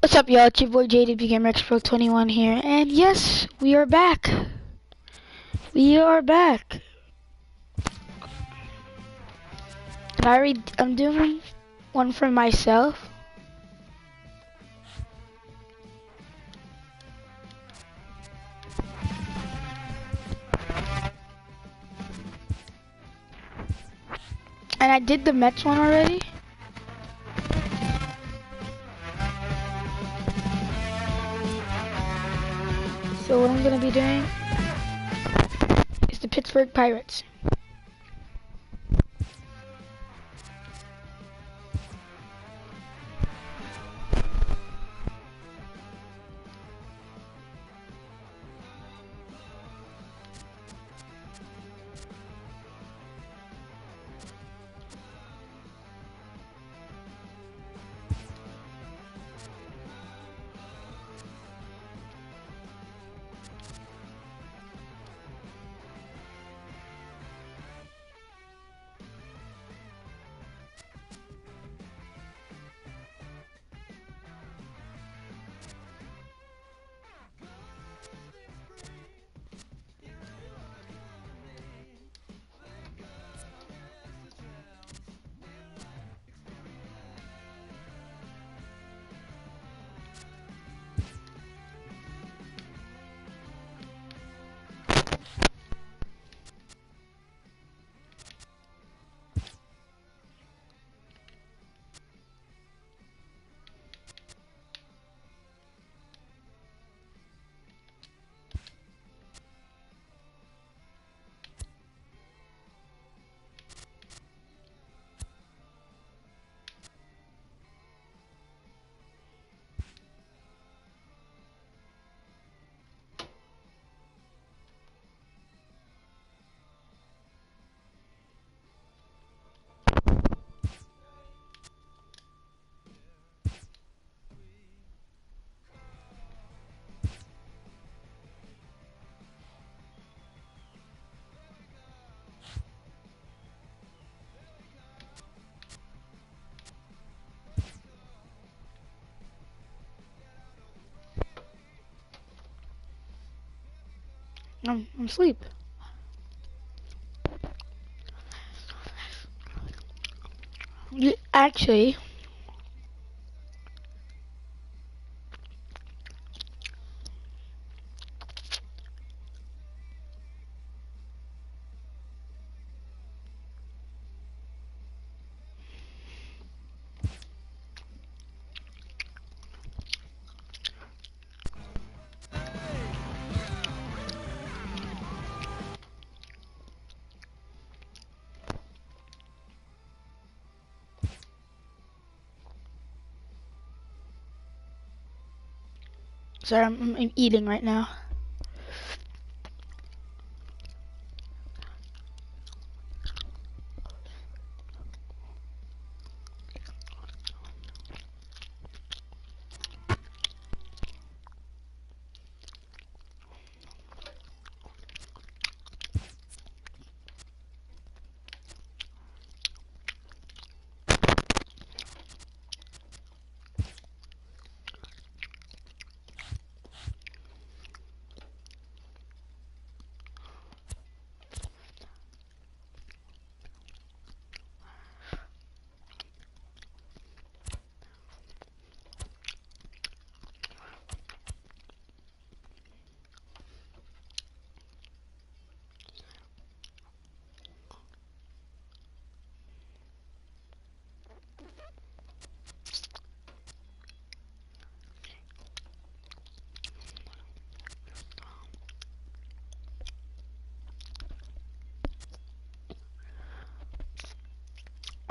What's up, y'all? It's your boy JDB Gamer X Pro 21 here, and yes, we are back. We are back. I'm doing one for myself. And I did the Mets one already. So what I'm gonna be doing is the Pittsburgh Pirates. I'm asleep. Actually, sorry, I'm eating right now.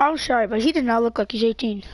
I'm sorry, but he did not look like he's 18.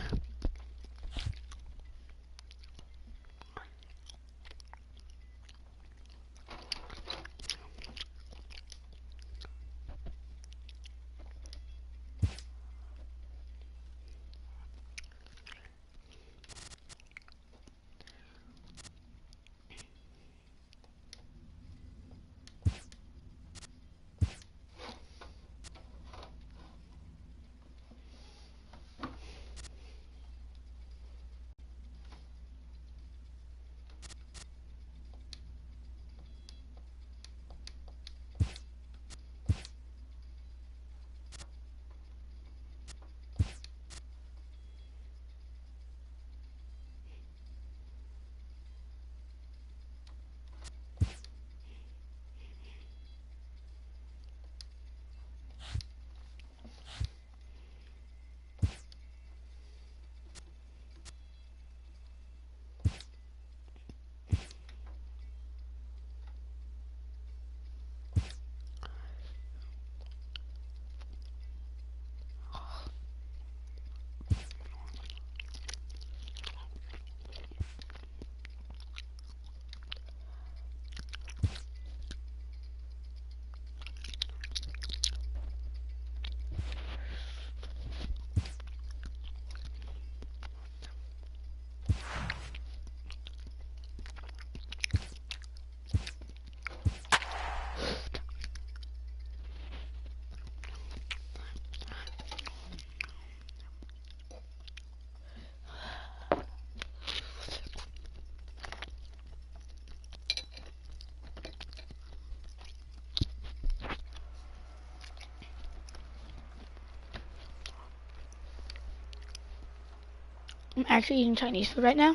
I'm actually eating Chinese food right now.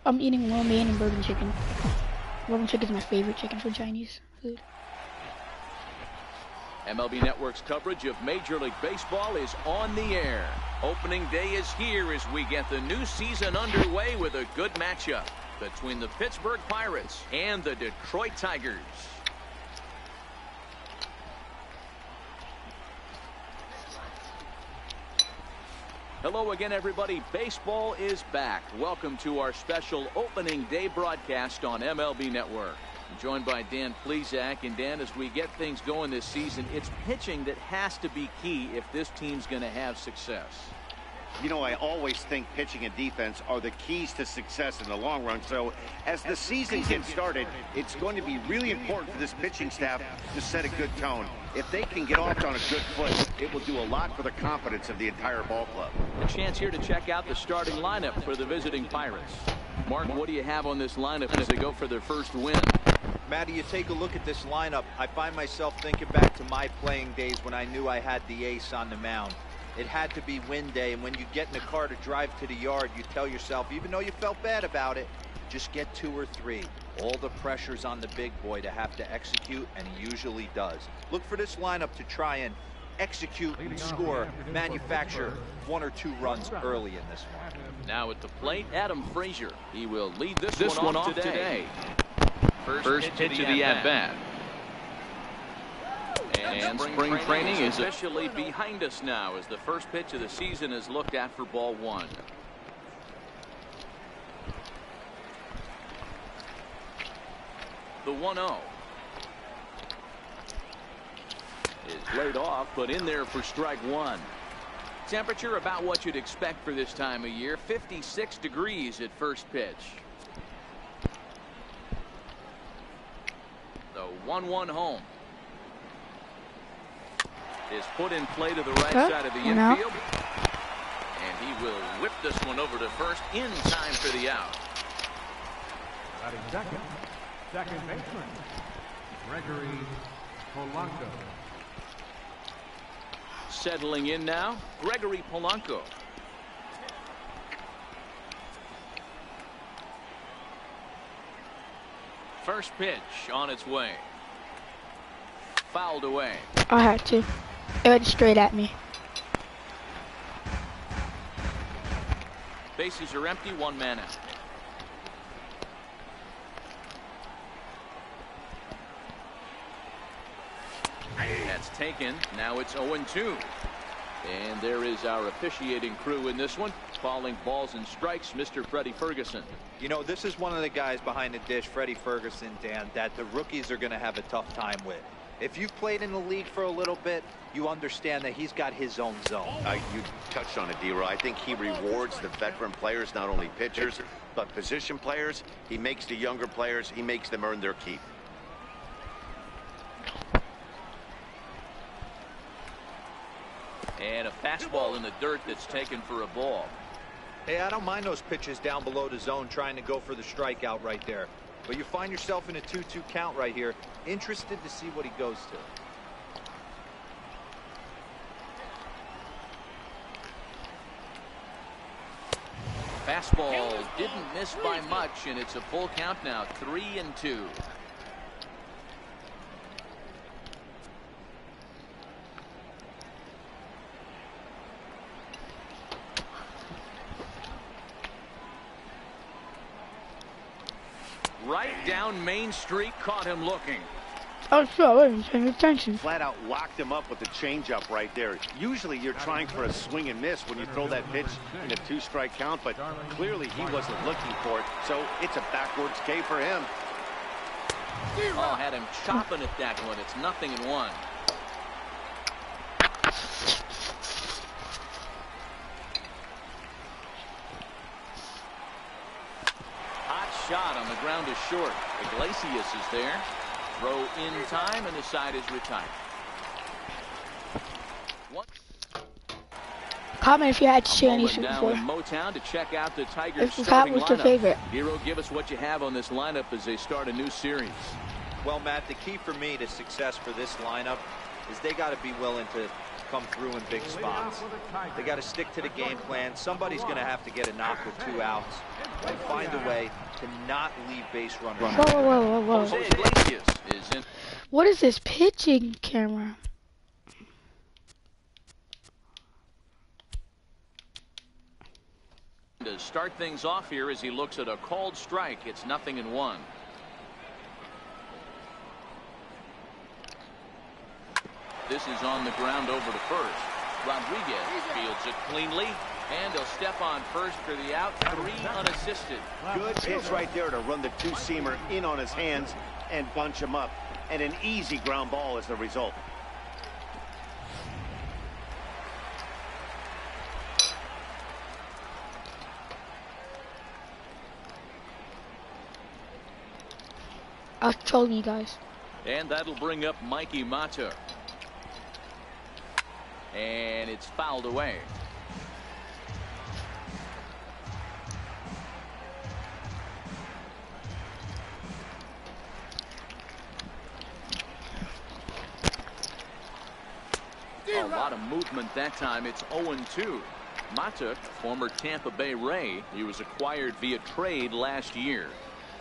I'm eating lo mein and bourbon chicken. Bourbon chicken is my favorite chicken for Chinese food. MLB Network's coverage of Major League Baseball is on the air. Opening day is here as we get the new season underway with a good matchup between the Pittsburgh Pirates and the Detroit Tigers. Hello again, everybody. Baseball is back. Welcome to our special opening day broadcast on MLB Network. I'm joined by Dan Plesac. And Dan, as we get things going this season, it's pitching that has to be key if this team's going to have success. You know, I always think pitching and defense are the keys to success in the long run. So as the season gets started, it's going to be really important for this pitching staff to set a good tone. If they can get off on a good foot, it will do a lot for the confidence of the entire ball club. A chance here to check out the starting lineup for the visiting Pirates. Mark, what do you have on this lineup as they go for their first win? Matty, you take a look at this lineup. I find myself thinking back to my playing days when I knew I had the ace on the mound. It had to be win day, and when you get in a car to drive to the yard, you tell yourself, even though you felt bad about it, just get 2 or 3. All the pressure's on the big boy to have to execute, and he usually does. Look for this lineup to try and execute, score, manufacture 1 or 2 runs early in this one. Now at the plate, Adam Frazier. He will lead this one off today. First pitch of the at-bat. And spring training is officially behind us now as the first pitch of the season is looked at for ball 1. The 1-0 is laid off, but in there for strike 1. Temperature about what you'd expect for this time of year, 56 degrees at first pitch. The 1-1 home is put in play to the right side of the infield. And he will whip this one over to first in time for the out. Second baseman, Gregory Polanco. Settling in now, Gregory Polanco. First pitch on its way. Fouled away. I had to. It went straight at me. Bases are empty, 1 man out. That's taken. Now it's 0-2. And there is our officiating crew in this one, calling balls and strikes, Mr. Freddie Ferguson. You know, this is one of the guys behind the dish, Freddie Ferguson, Dan, that the rookies are going to have a tough time with. If you've played in the league for a little bit, you understand that he's got his own zone. You touched on it, D-Roy. I think he rewards the veteran players, not only pitchers, but position players. He makes the younger players, he makes them earn their keep. And a fastball in the dirt that's taken for a ball. Hey, I don't mind those pitches down below the zone trying to go for the strikeout right there. But you find yourself in a 2-2 count right here. Interested to see what he goes to. Fastball didn't miss by much, and it's a full count now, 3-2. Right down Main Street, caught him looking. Oh, sure, I wasn't paying attention. Flat out locked him up with the changeup right there. Usually you're trying for a swing and miss when you throw that pitch in a 2-strike count, but clearly he wasn't looking for it, so it's a backwards K for him. Oh, had him chopping at that one. It's 0-1. Shot on the ground is short. Iglesias is there. Throw in time, and the side is retired. Comment if you had Chinese food now before. in Motown to check out the Tigers If starting that was your lineup. favorite. Hero, give us what you have on this lineup as they start a new series. Well, Matt, the key for me to success for this lineup is they got to be willing to come through in big spots. They got to stick to the game plan. Somebody's going to have to get a knock with 2 outs and find a way to not leave base runners. Whoa. Jose Iglesias is in. What is this pitching camera? To start things off here as he looks at a called strike. It's 0-1. This is on the ground over to first. Rodriguez fields it cleanly, and he'll step on first for the out. 3 unassisted. Good pitch right there to run the two-seamer in on his hands and bunch him up. And an easy ground ball is the result. I was trolling you guys. And that'll bring up Mikey Mata. And it's fouled away. A lot of movement that time. It's 0-2. Mata, former Tampa Bay Ray, he was acquired via trade last year.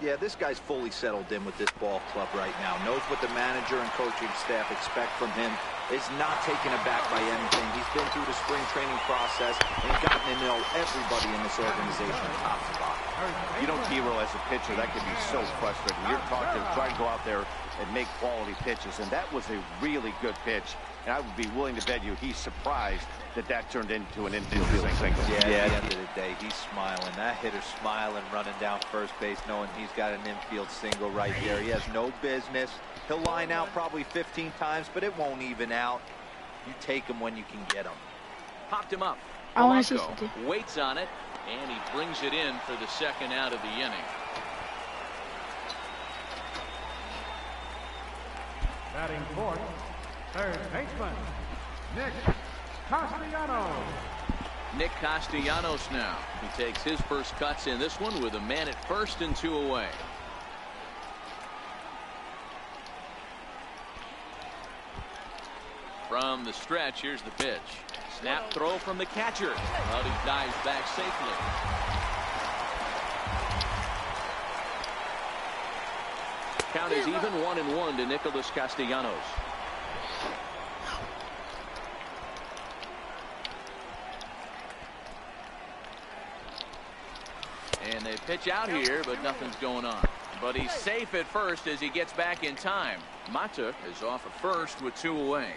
Yeah, this guy's fully settled in with this ball club right now. Knows what the manager and coaching staff expect from him. Is not taken aback by anything. He's been through the spring training process and gotten to know everybody in this organization top to bottom. You know, T-Row, as a pitcher, that can be so frustrating. You're trying to go out there and make quality pitches, and that was a really good pitch. And I would be willing to bet you he's surprised that turned into an infield single. Yeah, at the end of the day, he's smiling. That hitter's smiling, running down first base, knowing he's got an infield single right there. He has no business. He'll line out probably 15 times, but it won't even out. You take him when you can get him. Popped him up. I want to see Polanco something. waits on it, and he brings it in for the second out of the inning. Batting fourth, third baseman, Nick Castellanos. Nick Castellanos now. He takes his first cuts in this one with a man at first and 2 away. From the stretch, here's the pitch. Snap throw from the catcher. But he dives back safely. Count is even 1-1 to Nicholas Castellanos. And they pitch out here, but nothing's going on. But he's safe at first as he gets back in time. Mata is off at first with 2 away.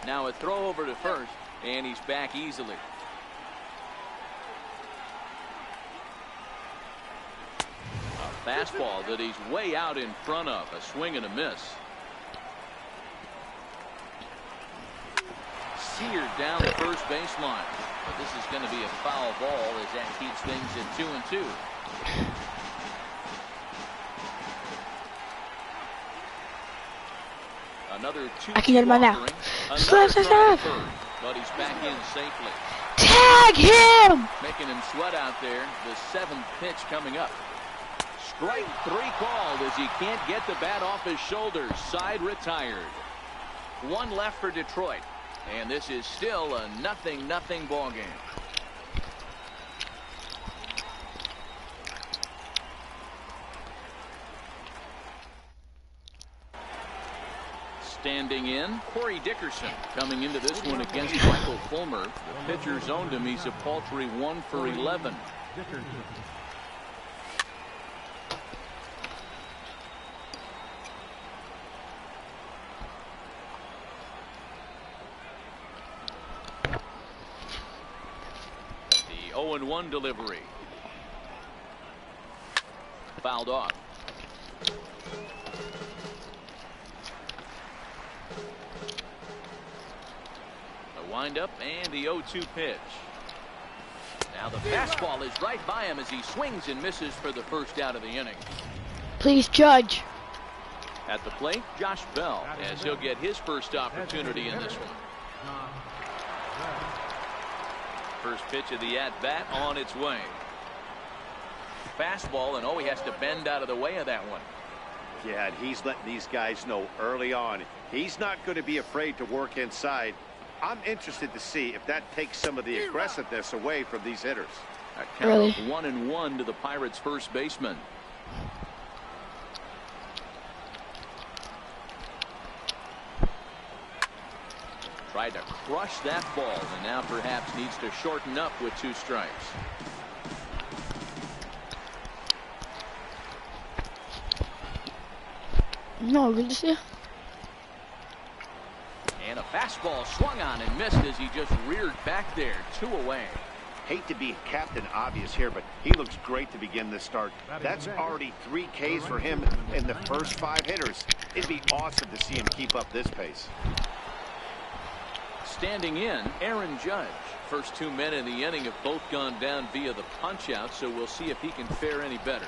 Now a throw over to first, and he's back easily. A fastball that he's way out in front of. A swing and a miss. Seared down the first baseline. But this is going to be a foul ball as that keeps things at 2-2. Another 2. I can get him by now. Slap. Slap. But he's back in safely. Tag him! Making him sweat out there. The 7th pitch coming up. Strike 3 called as he can't get the bat off his shoulders. Side retired. 1 left for Detroit. And this is still a 0-0 ball game. Standing in, Corey Dickerson coming into this one against Michael Fulmer. The pitcher zoned him. He's a paltry 1 for 11. The 0-1 delivery. Fouled off. Wind up and the 0-2 pitch. Now the fastball is right by him as he swings and misses for the first out of the inning. Please judge. At the plate, Josh Bell, as he'll get his first opportunity in this one. First pitch of the at-bat on its way. Fastball, and he has to bend out of the way of that one. Yeah, and he's letting these guys know early on he's not going to be afraid to work inside. I'm interested to see if that takes some of the aggressiveness away from these hitters. A count of 1-1 to the Pirates' first baseman. Tried to crush that ball, and now perhaps needs to shorten up with 2 strikes. No, good to see. And a fastball swung on and missed as he just reared back there. 2 away. Hate to be Captain Obvious here, but he looks great to begin this start. That's already 3 Ks for him in the first 5 hitters. It'd be awesome to see him keep up this pace. Standing in, Aaron Judge. First 2 men in the inning have both gone down via the punch-out, so we'll see if he can fare any better.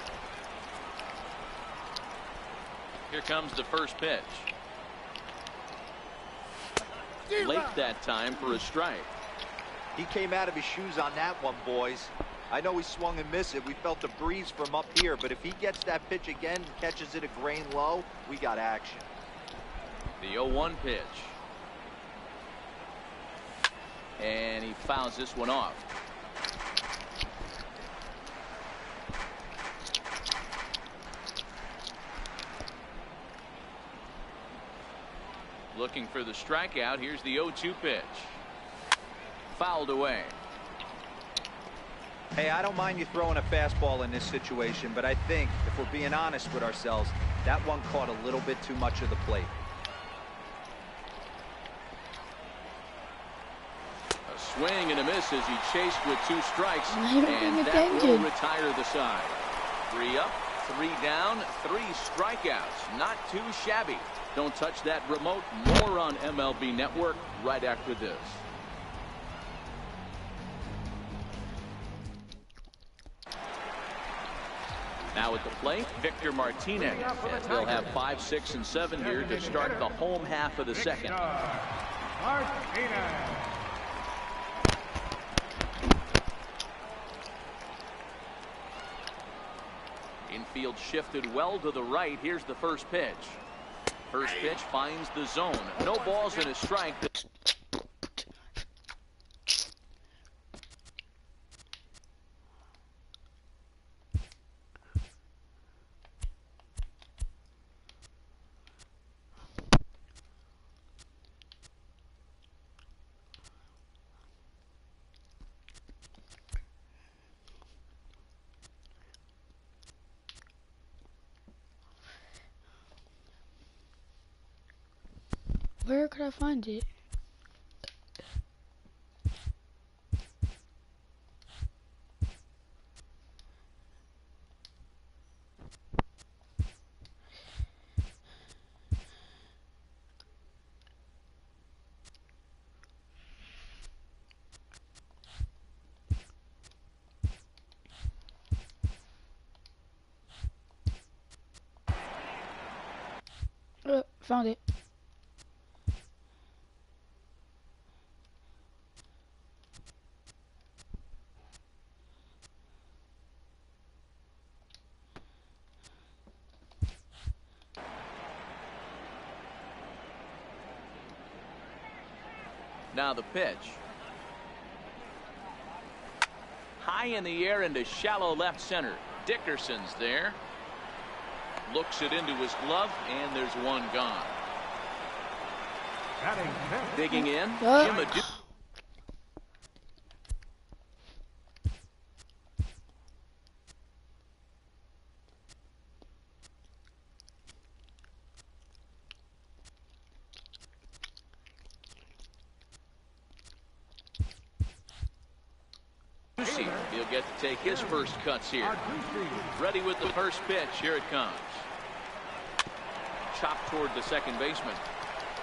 Here comes the first pitch. Late that time for a strike. He came out of his shoes on that one, boys. I know he swung and missed it. We felt the breeze from up here, but if he gets that pitch again and catches it a grain low, we got action. The 0-1 pitch. And he fouls this one off. Looking for the strikeout. Here's the 0-2 pitch. Fouled away. Hey, I don't mind you throwing a fastball in this situation, but I think if we're being honest with ourselves, that one caught a little bit too much of the plate. A swing and a miss as he chased with 2 strikes, Not even and that paying will attention. retire the side. 3 up, 3 down, 3 strikeouts. Not too shabby. Don't touch that remote. More on MLB Network right after this. Now at the plate, Victor Martinez, as they'll have 5, 6, and 7 here to start the home half of the second. Martinez. Infield shifted well to the right. Here's the first pitch. First pitch finds the zone. No balls and a strike. Where could I find it? Found it. Now the pitch. High in the air into shallow left center. Dickerson's there. Looks it into his glove, and there's one gone. Batting fifth. Digging in. Oh. Jim Adu. He'll get to take his first cuts here. Ready with the first pitch. Here it comes. Chopped toward the second baseman.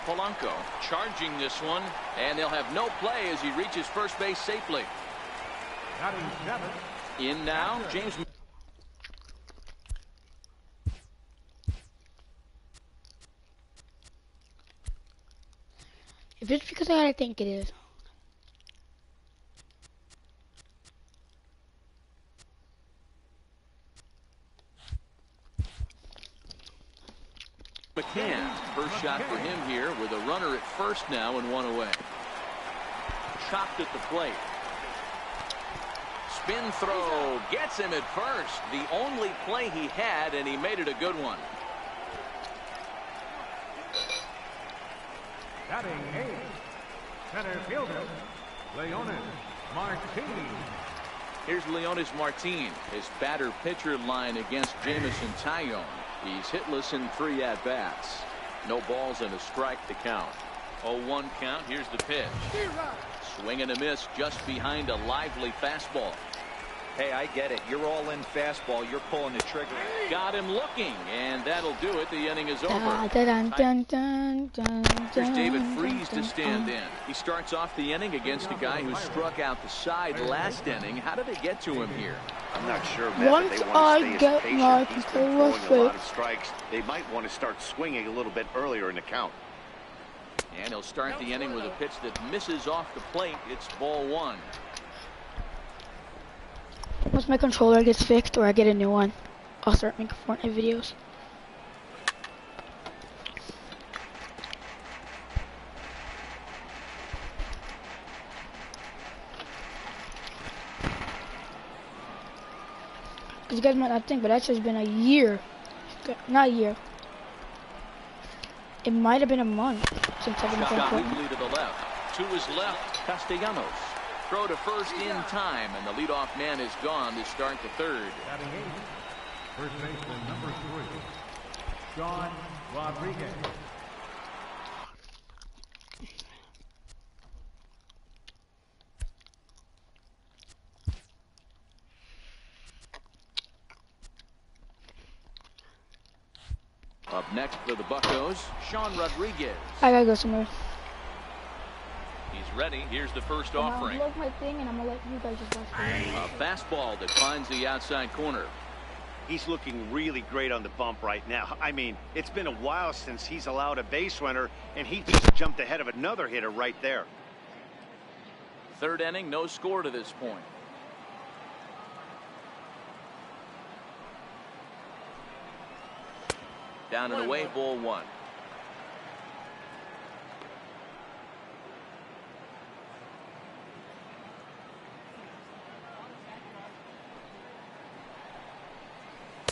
Polanco charging this one, and they'll have no play as he reaches first base safely. Batting seventh. In now, James. If it's because I think it is. McCann, first shot for him here with a runner at first now and one away. chopped at the plate. Spin throw gets him at first. The only play he had, and he made it a good one. Batting eighth, center fielder, Leonis Martin. Here's Leonis Martin, his batter-pitcher line against Jamison Tyone. He's hitless in 3 at-bats. No balls and a strike to count. 0-1 count. Here's the pitch. Swing and a miss just behind a lively fastball. Hey, I get it. You're all in fastball. You're pulling the trigger. Got him looking, and that'll do it. The inning is over. Here's David Freese to stand in. He starts off the inning against a guy who struck out the side last inning. How did they get to him here? I'm not sure, Matt, Once but they want I to stay get as patient. my He's been controller throwing a lot of fixed. strikes. They might want to start swinging a little bit earlier in the count. And he'll start the inning with a pitch that misses off the plate. It's ball 1. Once my controller gets fixed or I get a new one, I'll start making Fortnite videos. Because you guys might not think, but that's just been a year. Not a year. It might have been a month since I've been playing Shot Fortnite. weakly to the left. To his left, Castellanos. Throw to first in time, and the leadoff man is gone to start the 3rd. Batting eighth, first baseman number 3, Sean Rodriguez. Up next for the Buccos, Sean Rodriguez. I gotta go somewhere. He's ready. Here's the first And I'll offering. vlog my thing and I'm gonna let you guys just watch it. A fastball that finds the outside corner. He's looking really great on the bump right now. I mean, it's been a while since he's allowed a base runner, and he just jumped ahead of another hitter right there. 3rd inning, no score to this point. Down and away, ball 1.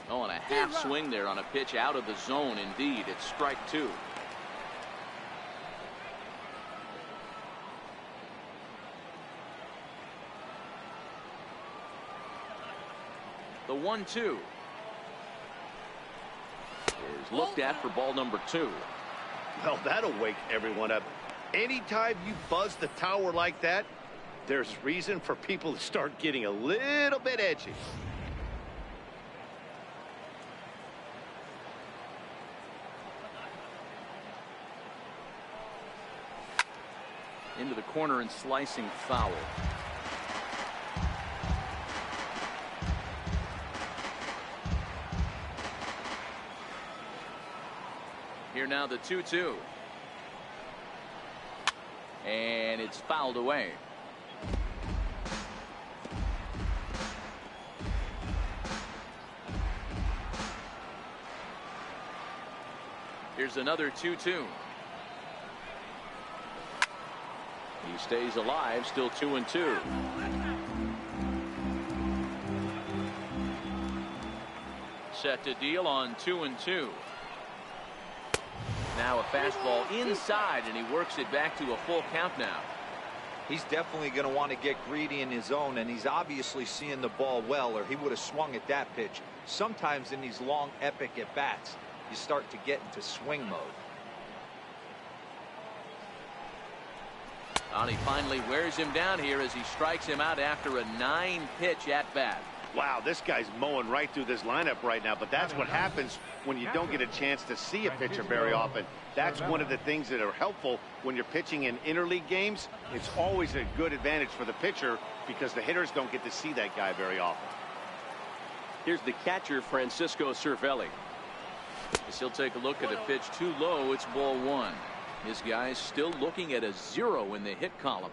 Oh, and a half swing there on a pitch out of the zone. Indeed, it's strike 2. The 1-2 is looked at for ball number 2. Well, that'll wake everyone up. Anytime you buzz the tower like that, there's reason for people to start getting a little bit edgy. Into the corner and slicing foul. Here now the 2-2. And it's fouled away. Here's another 2-2. He stays alive, still 2-2. Set to deal on 2-2. Now a fastball inside, and he works it back to a full count now. He's definitely going to want to get greedy in his zone, and he's obviously seeing the ball well, or he would have swung at that pitch. Sometimes in these long, epic at-bats, you start to get into swing mode. And he finally wears him down here as he strikes him out after a 9-pitch at-bat. Wow, this guy's mowing right through this lineup right now, but that's what happens when you don't get a chance to see a pitcher very often. That's one of the things that are helpful when you're pitching in interleague games. It's always a good advantage for the pitcher because the hitters don't get to see that guy very often. Here's the catcher, Francisco Cervelli. As he'll take a look at a pitch too low, it's ball 1. His guy's still looking at a 0 in the hit column.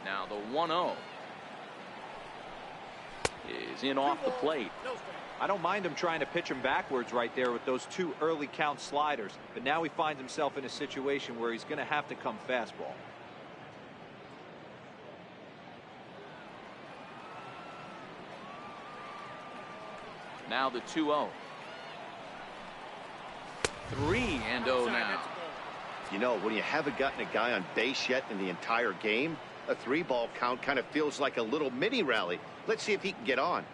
Now the 1-0 is in off the plate. I don't mind him trying to pitch him backwards right there with those 2 early count sliders, but now he finds himself in a situation where he's going to have to come fastball. Now the 2-0. 3-0 now. You know, when you haven't gotten a guy on base yet in the entire game, a 3-ball count kind of feels like a little mini rally. Let's see if he can get on.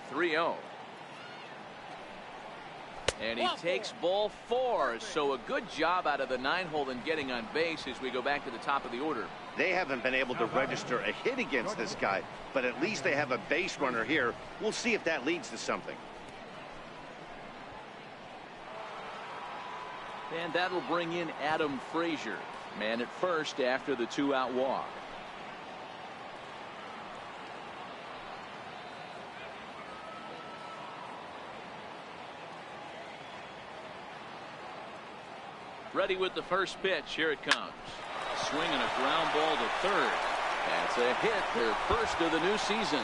The 3-0. And he takes ball 4. So a good job out of the 9-hole in getting on base as we go back to the top of the order. They haven't been able to register a hit against this guy, but at least they have a base runner here. We'll see if that leads to something. And that'll bring in Adam Frazier, man at first after the 2-out walk. Ready with the first pitch. Here it comes. Swing and a ground ball to third. That's a hit, their first of the new season.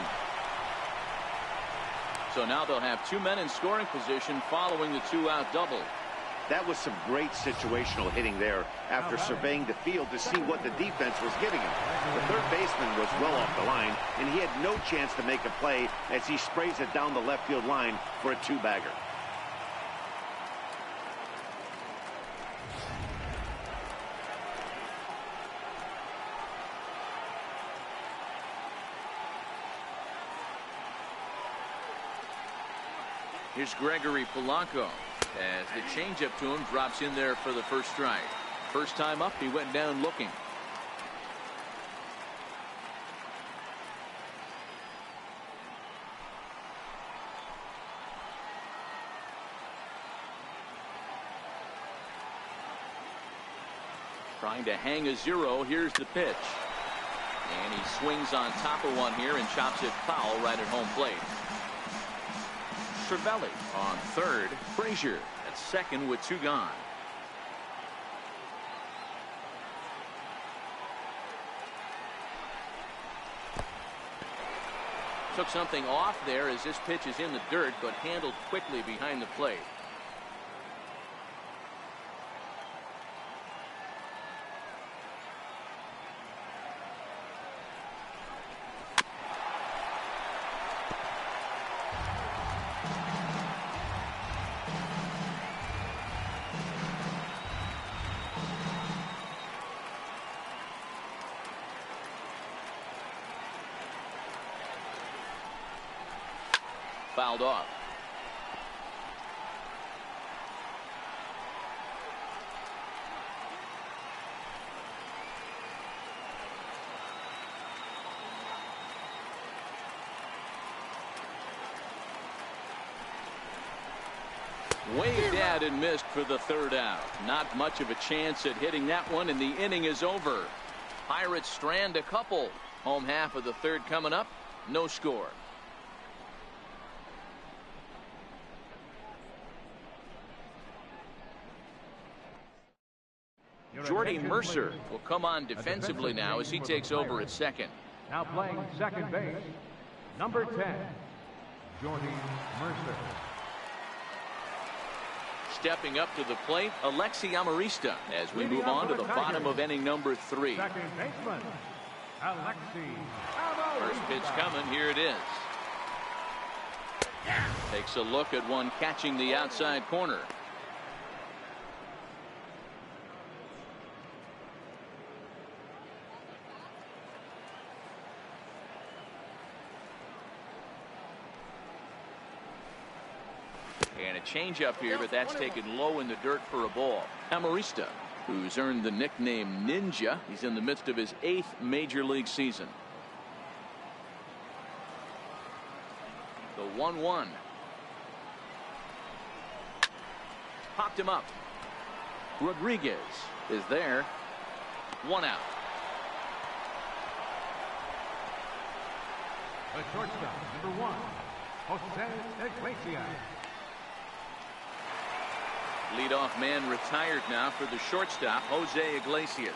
So now they'll have 2 men in scoring position following the 2-out double. That was some great situational hitting there after surveying the field to see what the defense was giving him. The third baseman was well off the line, and he had no chance to make a play as he sprays it down the left field line for a 2-bagger. Here's Gregory Polanco as the changeup to him drops in there for the first strike. First time up, he went down looking. Trying to hang a 0. Here's the pitch. And he swings on top of one here and chops it foul right at home plate. Cervelli on third. Frazier at second with 2 gone. Took something off there as this pitch is in the dirt, but handled quickly behind the plate. Fouled off. Waved at and missed for the 3rd out. Not much of a chance at hitting that one, and the inning is over. Pirates strand a couple. Home half of the 3rd coming up. No score. Jordy Mercer will come on defensively now as he takes over at second. Now playing second base, number 10, Jordy Mercer. Stepping up to the plate, Alexi Amarista as we move on to the bottom of inning number 3. Second baseman, Alexi Amarista. First pitch coming. Here it is. Takes a look at one catching the outside corner. And a changeup here, but that's taken low in the dirt for a ball. Amarista, who's earned the nickname Ninja. He's in the midst of his 8th major league season. The 1-1. Popped him up. Rodriguez is there. 1 out. The shortstop, number 1, Jose Iglesias. Leadoff man retired now for the shortstop, Jose Iglesias.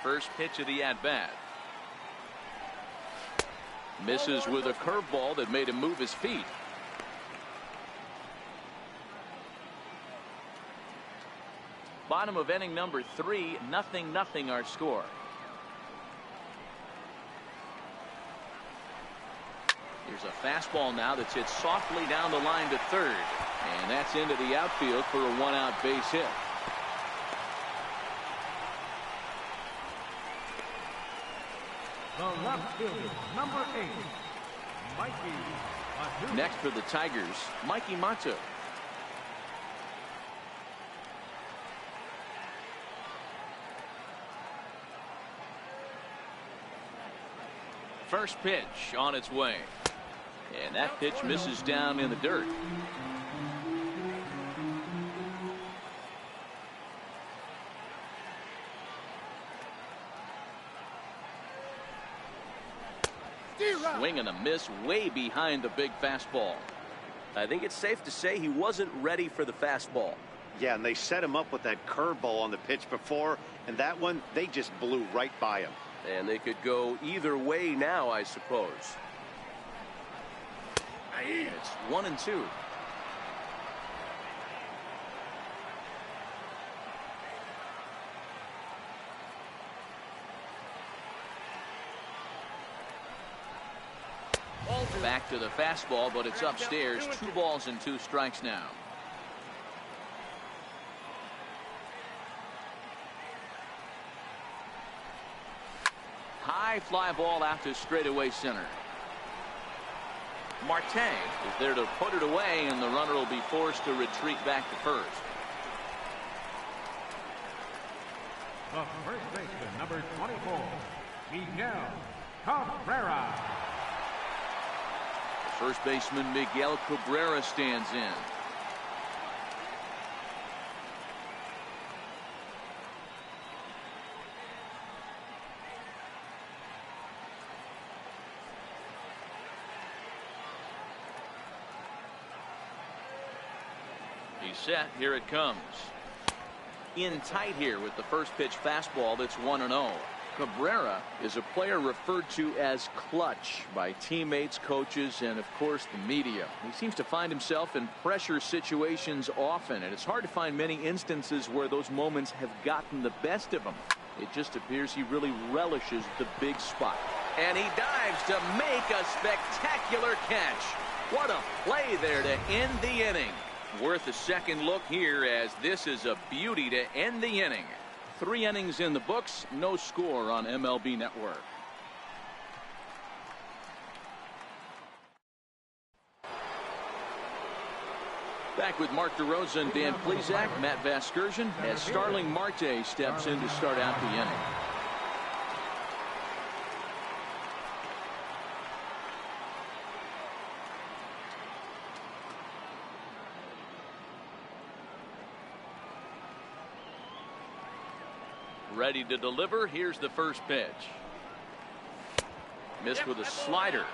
First pitch of the at-bat. Misses with a curveball that made him move his feet. Bottom of inning number 3, 0-0 our score. Here's a fastball now that's hit softly down the line to third. And that's into the outfield for a one-out base hit. The left fielder, number 8, Mikey Matu. Next for the Tigers, Mikey Matu. First pitch on its way. And that pitch misses down in the dirt. Swing and a miss way behind the big fastball. I think it's safe to say he wasn't ready for the fastball. Yeah, and they set him up with that curveball on the pitch before, and that one, they just blew right by him. And they could go either way now, I suppose. It's 1-2. Back to the fastball, but it's upstairs. 2 balls and 2 strikes now. High fly ball out to straightaway center. Marte is there to put it away, and the runner will be forced to retreat back to first. The first baseman, number 24, Miguel Cabrera. First baseman Miguel Cabrera stands in. He's set. Here it comes. In tight here with the first pitch fastball that's 1-0. Cabrera is a player referred to as clutch by teammates, coaches, and of course the media. He seems to find himself in pressure situations often, and it's hard to find many instances where those moments have gotten the best of him. It just appears he really relishes the big spot. And he dives to make a spectacular catch. What a play there to end the inning. Worth a second look here, as this is a beauty to end the inning. 3 innings in the books, no score on MLB Network. Back with Mark DeRosa and Dan Plesac, Matt Vasgersian, as Starling Marte steps in to start out the inning. Ready to deliver. Here's the first pitch. Missed with a slider.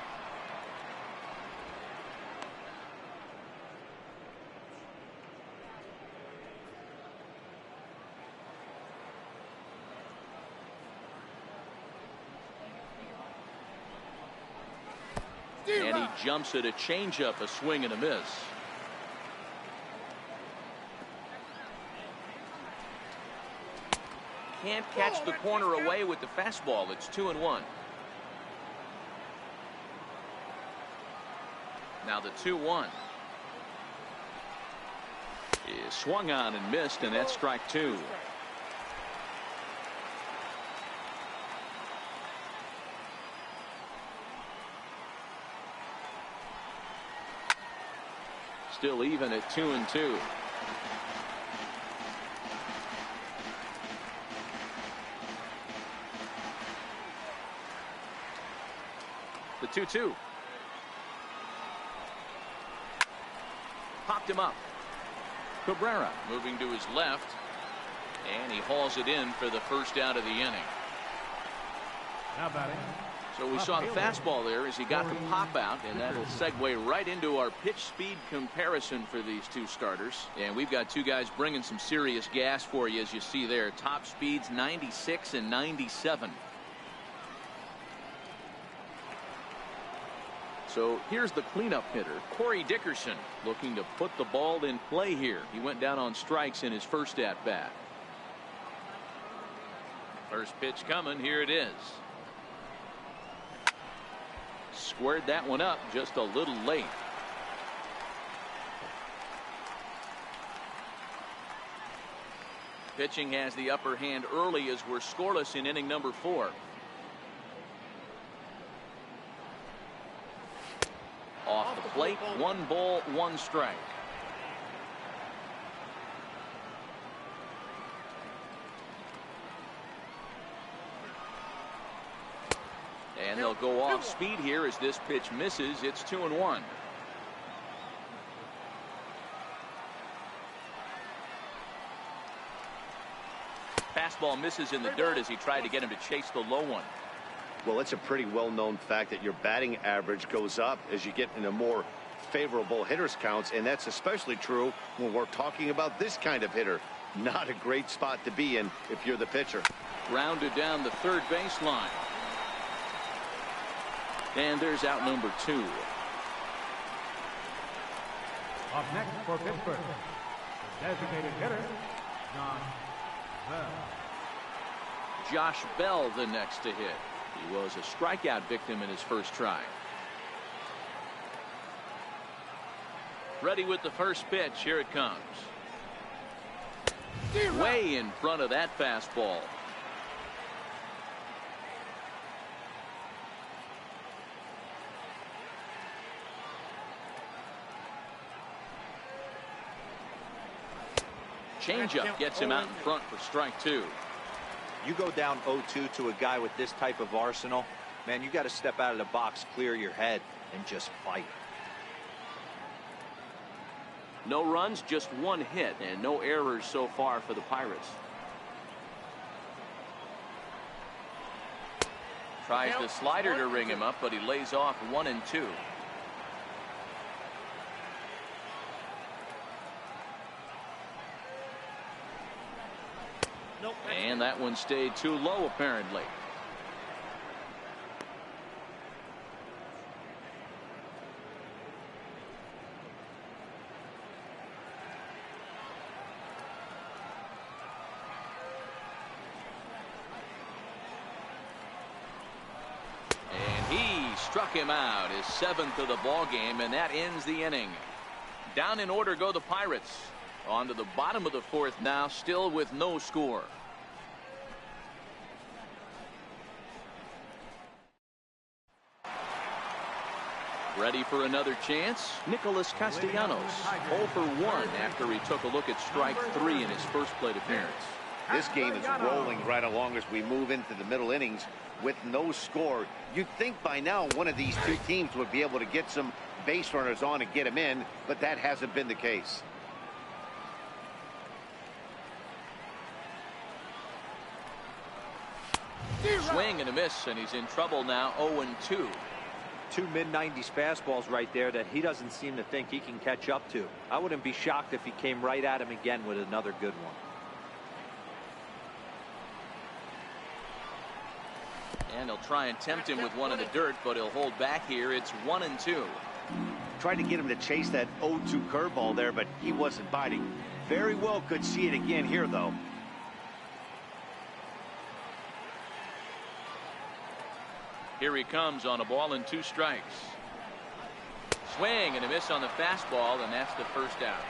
And he jumps at a changeup, a swing and a miss. Can't catch the corner away with the fastball. It's 2-1. Now the 2-1 is swung on and missed, and that's strike 2. Still even at 2-2. The 2-2. Popped him up. Cabrera moving to his left, and he hauls it in for the first out of the inning. Now batting, So we saw the fastball there as he got the pop out, and that'll segue right into our pitch speed comparison for these two starters. And we've got two guys bringing some serious gas for you, as you see there. Top speeds 96 and 97. So here's the cleanup hitter, Corey Dickerson, looking to put the ball in play here. He went down on strikes in his first at bat. First pitch coming. Here it is. Squared that one up just a little late. Pitching has the upper hand early as we're scoreless in inning number 4. Off the plate, 1 ball, 1 strike. And they'll go off speed here as this pitch misses. It's 2-1. Fastball misses in the dirt as he tried to get him to chase the low one. Well, it's a pretty well-known fact that your batting average goes up as you get into more favorable hitters counts, and that's especially true when we're talking about this kind of hitter. Not a great spot to be in if you're the pitcher. Grounded down the third baseline. And there's out number 2. Up next for Pittsburgh, the designated hitter, John Bell. Josh Bell the next to hit. He was a strikeout victim in his first try. Ready with the first pitch. Here it comes. Way in front of that fastball. Changeup gets him out in front for strike 2. You go down 0-2 to a guy with this type of arsenal, man, you got to step out of the box, clear your head, and just fight. No runs, just 1 hit, and no errors so far for the Pirates. Tries the slider to ring him up, but he lays off 1-2. And that one stayed too low, apparently. And he struck him out, his 7th of the ball game, and that ends the inning. Down in order go the Pirates. On to the bottom of the 4th now, still with no score. Ready for another chance? Nicholas Castellanos, 0 for 1 after he took a look at strike 3 in his first plate appearance. This game is rolling right along as we move into the middle innings with no score. You'd think by now one of these two teams would be able to get some base runners on and get them in, but that hasn't been the case. Swing and a miss, and he's in trouble now. 0-2. 2 mid-90s fastballs right there that he doesn't seem to think he can catch up to. I wouldn't be shocked if he came right at him again with another good one. And he'll try and tempt him with one in the dirt, but he'll hold back here. It's 1-2. Tried to get him to chase that 0-2 curveball there, but he wasn't biting. Very well could see it again here, though. Here he comes on a ball and 2 strikes. Swing and a miss on the fastball, and that's the first out.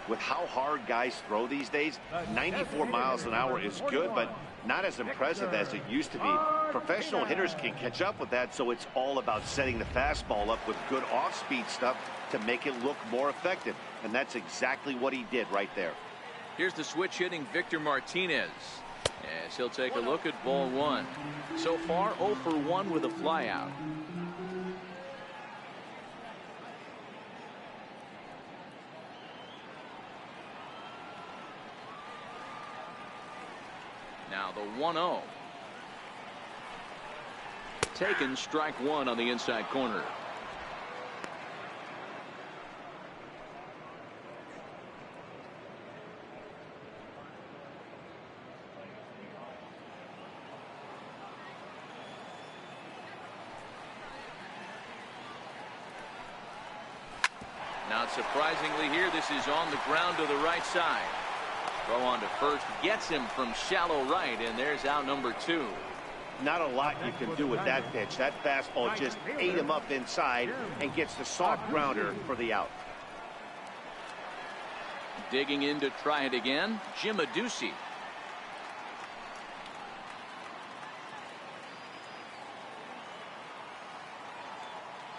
With how hard guys throw these days, 94 miles an hour is good, but not as impressive as it used to be. Professional hitters can catch up with that, so it's all about setting the fastball up with good off-speed stuff to make it look more effective, and that's exactly what he did right there. Here's the switch hitting Victor Martinez, as he'll take a look at ball 1. So far 0 for 1 with a flyout. Now the 1-0. taken. Strike one on the inside corner. Not surprisingly here, this is on the ground to the right side. Throw on to first gets him from shallow right, and there's out number 2. Not a lot you can do with that pitch. That fastball just ate him up inside and gets the soft grounder for the out. Digging in to try it again, Jim Adduci.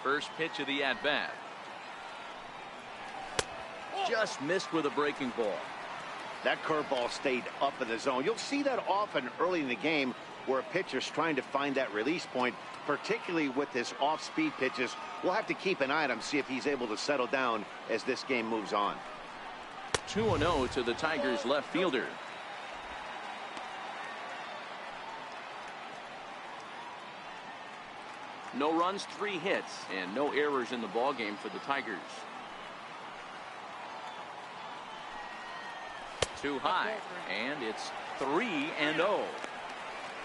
First pitch of the at-bat. Just missed with a breaking ball. That curveball stayed up in the zone. You'll see that often early in the game where a pitcher's trying to find that release point, particularly with his off-speed pitches. We'll have to keep an eye on him, see if he's able to settle down as this game moves on. 2-0 to the Tigers left fielder. No runs, 3 hits, and no errors in the ballgame for the Tigers. Too high, and it's 3-0.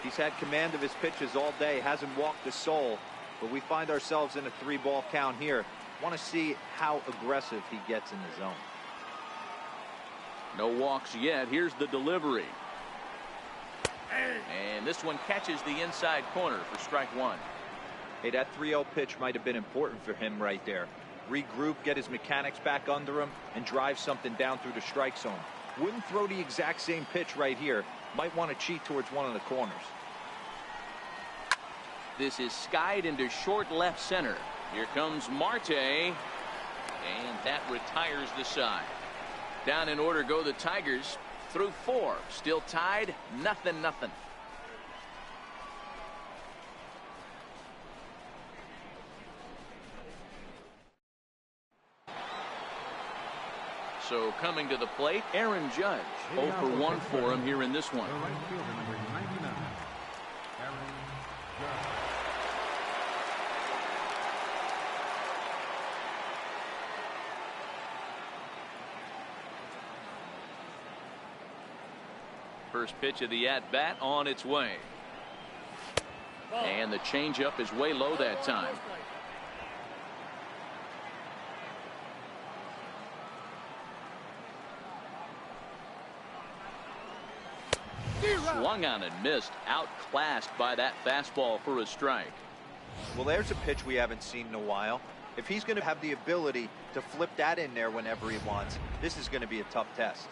He's had command of his pitches all day, hasn't walked a soul, but we find ourselves in a 3-ball count here. Want to see how aggressive he gets in the zone. No walks yet. Here's the delivery. And this one catches the inside corner for strike one. Hey, that 3-0 pitch might have been important for him right there. Regroup, get his mechanics back under him, and drive something down through the strike zone. Wouldn't throw the exact same pitch right here. Might want to cheat towards one of the corners. This is skied into short left center. Here comes Marte, and that retires the side. Down in order go the Tigers through 4. Still tied, 0-0. So coming to the plate, Aaron Judge. 0 for 1 for him here in this one. The right fielder, number 99, Aaron Judge. First pitch of the at-bat on its way. And the changeup is way low that time. Swung on and missed. Outclassed by that fastball for a strike. Well, there's a pitch we haven't seen in a while. If he's going to have the ability to flip that in there whenever he wants, this is going to be a tough test.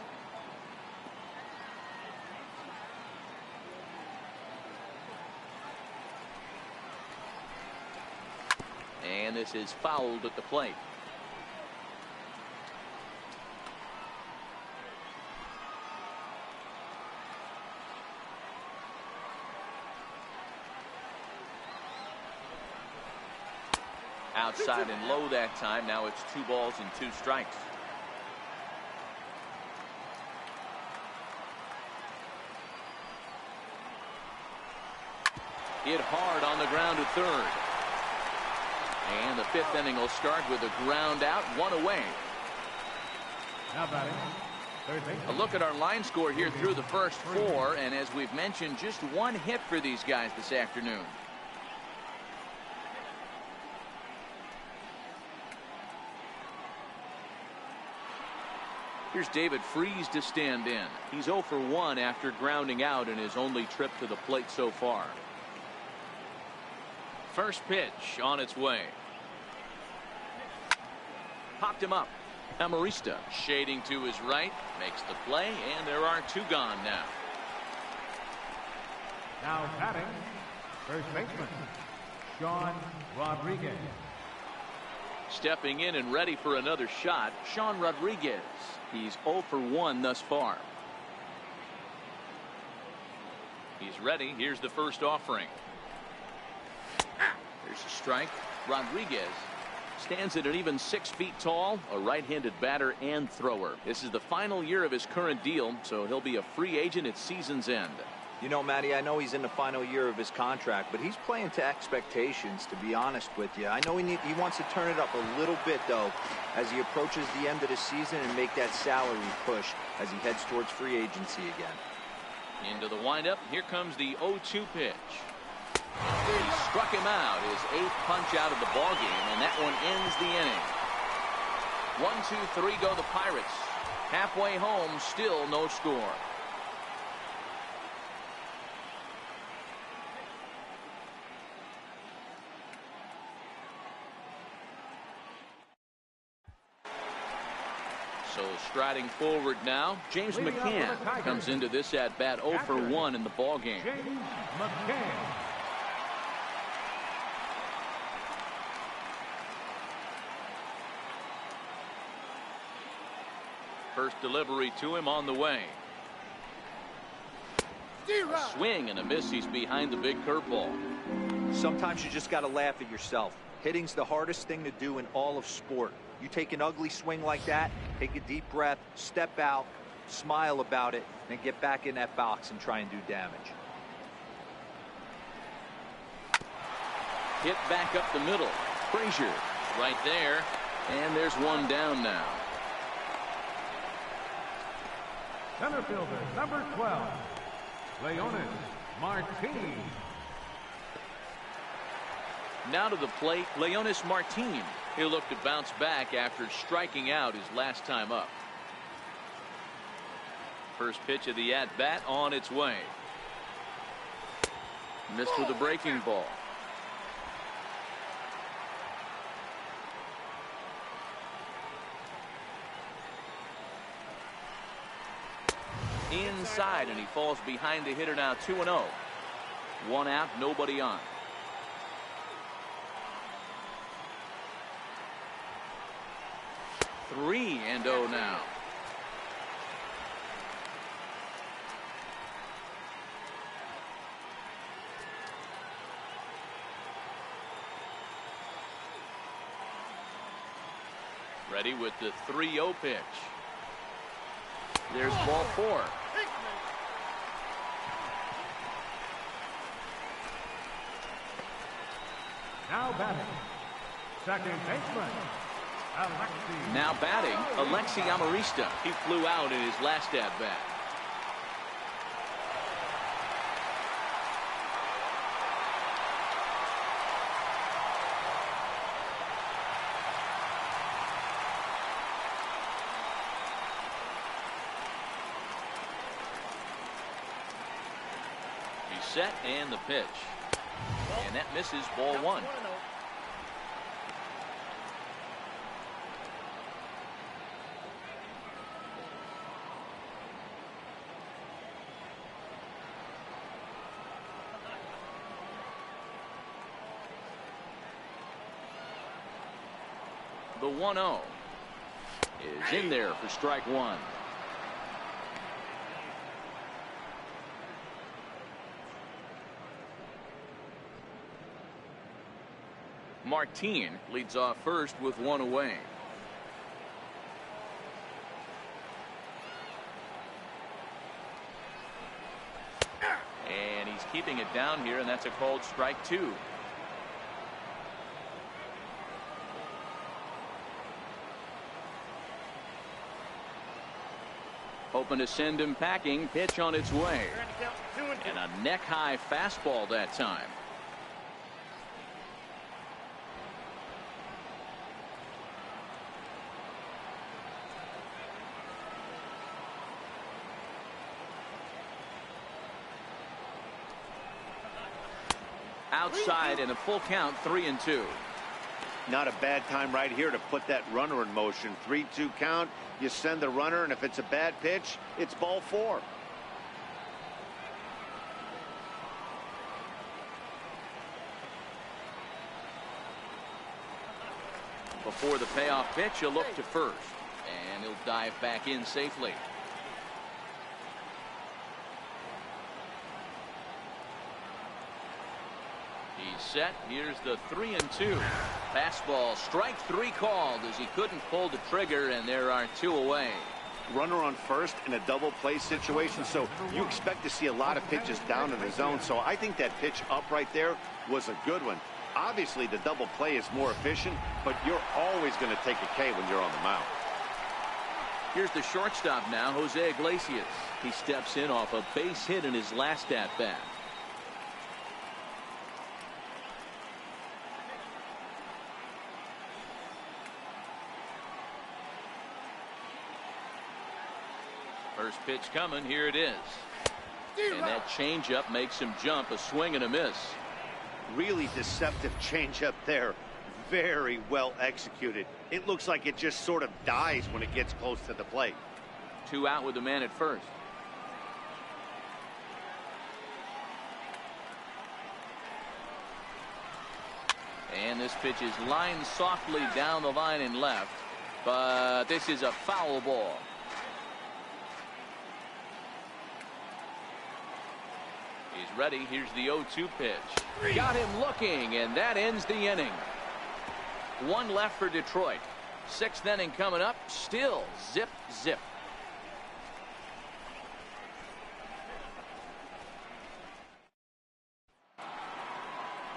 And this is fouled at the plate. Outside and low that time. Now it's 2 balls and 2 strikes. Hit hard on the ground to third. And the 5th inning will start with a ground out, 1 away. Now batting, third base. A look at our line score here through the first 4, and as we've mentioned, just 1 hit for these guys this afternoon. Here's David Freese to stand in. He's 0 for 1 after grounding out in his only trip to the plate so far. First pitch on its way. Popped him up. Amarista shading to his right, makes the play, and there are 2 gone now. Now batting, first baseman, Sean Rodriguez. Stepping in and ready for another shot, Sean Rodriguez. He's 0 for 1 thus far. He's ready. Here's the first offering. There's a strike. Rodriguez stands at an even 6 feet tall, a right-handed batter and thrower. This is the final year of his current deal, so he'll be a free agent at season's end. You know, Matty, I know he's in the final year of his contract, but he's playing to expectations, to be honest with you. I know he wants to turn it up a little bit, though, as he approaches the end of the season and make that salary push as he heads towards free agency again. Into the windup. Here comes the 0-2 pitch. He struck him out, his 8th punch out of the ballgame, and that one ends the inning. 1-2-3 go the Pirates. Halfway home, still no score. So striding forward now, James McCann comes into this at bat 0 for 1 in the ball game. James McCann. First delivery to him on the way. A swing and a miss. He's behind the big curveball. Sometimes you just got to laugh at yourself. Hitting's the hardest thing to do in all of sport. You take an ugly swing like that, take a deep breath, step out, smile about it, and get back in that box and try and do damage. Hit back up the middle. Frazier right there, and there's one down now. Center fielder, number 12, Leonis Martin. Now to the plate, Leonis Martin. He'll look to bounce back after striking out his last time up. First pitch of the at-bat on its way. Missed with a breaking ball. Inside, and he falls behind the hitter now. 2-0. 1 out, nobody on. Three and 0 now. Ready with the 3-0 pitch. There's ball 4. Now batting, second baseman, Alexi. Now batting, Alexi Amarista. He flew out in his last at-bat. He's set, and the pitch. And that misses, ball 1. The 1-0 is in there for strike 1. Martin leads off first with 1 away. And he's keeping it down here, and that's a called strike 2. Hoping to send him packing. Pitch on its way. And a neck-high fastball that time. Outside and a full count, 3-2. Not a bad time right here to put that runner in motion. 3-2 count. You send the runner, and if it's a bad pitch, it's ball 4. Before the payoff pitch, he'll look to first, and he'll dive back in safely. He's set. Here's the 3-2. Fastball, strike 3 called as he couldn't pull the trigger, and there are 2 away. runner on first in a double play situation, so you expect to see a lot of pitches down in the zone. So I think that pitch up right there was a good one. Obviously, the double play is more efficient, but you're always going to take a K when you're on the mound. Here's the shortstop now, Jose Iglesias. He steps in off a base hit in his last at-bat. First pitch coming. Here it is. And that changeup makes him jump. A swing and a miss. Really deceptive changeup there. Very well executed. It looks like it just sort of dies when it gets close to the plate. 2 out with the man at first. And this pitch is lined softly down the line and left. But this is a foul ball. He's ready. Here's the 0-2 pitch. Got him looking, and that ends the inning. 1 left for Detroit. 6th inning coming up. Still zip, zip.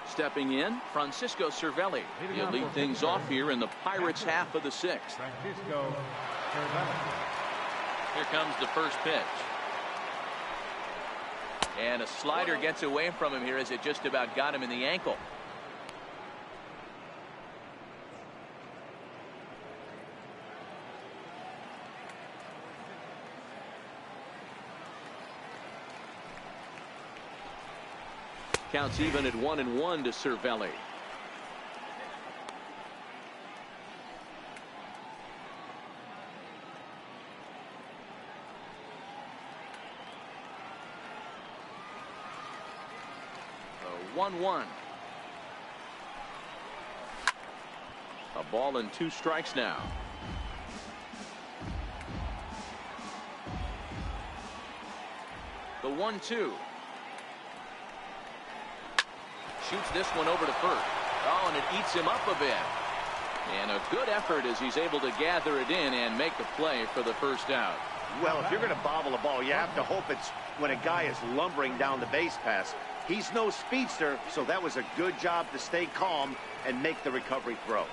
Stepping in, Francisco Cervelli. He'll lead things off here in the Pirates' half of the 6th. Francisco Cervelli. Here comes the first pitch. And a slider gets away from him here as it just about got him in the ankle. Counts even at 1-1 to Cervelli. A 1-1. A ball and 2 strikes now. The 1-2. Shoots this one over to first. Oh, and it eats him up a bit. And a good effort as he's able to gather it in and make the play for the first out. Well, if you're going to bobble a ball, you have to hope it's when a guy is lumbering down the base pass. He's no speedster, so that was a good job to stay calm and make the recovery throw.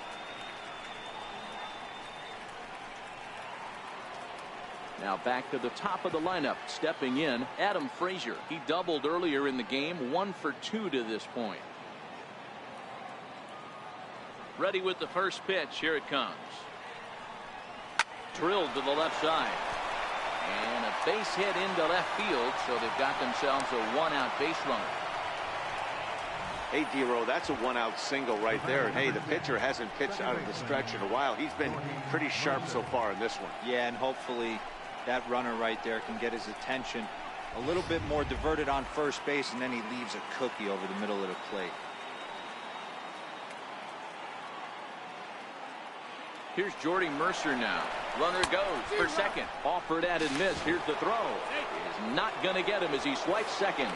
Now back to the top of the lineup. Stepping in, Adam Frazier. He doubled earlier in the game. 1 for 2 to this point. Ready with the first pitch. Here it comes. Drilled to the left side. And a base hit into left field, so they've got themselves a 1-out base runner. Hey, D-Row, that's a 1-out single right there. And hey, the pitcher hasn't pitched out of the stretch in a while. He's been pretty sharp so far in this one. Yeah, and hopefully that runner right there can get his attention a little bit more diverted on first base, and then he leaves a cookie over the middle of the plate. Here's Jordy Mercer now. Runner goes for second. Offered at and missed. Here's the throw. Is not going to get him as he swipes second.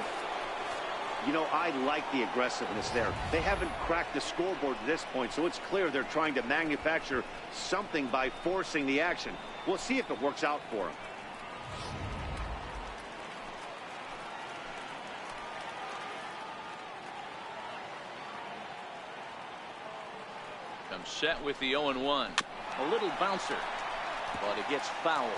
You know, I like the aggressiveness there. They haven't cracked the scoreboard at this point, so it's clear they're trying to manufacture something by forcing the action. We'll see if it works out for them. Comes set with the 0-1. A little bouncer, but it gets fouled.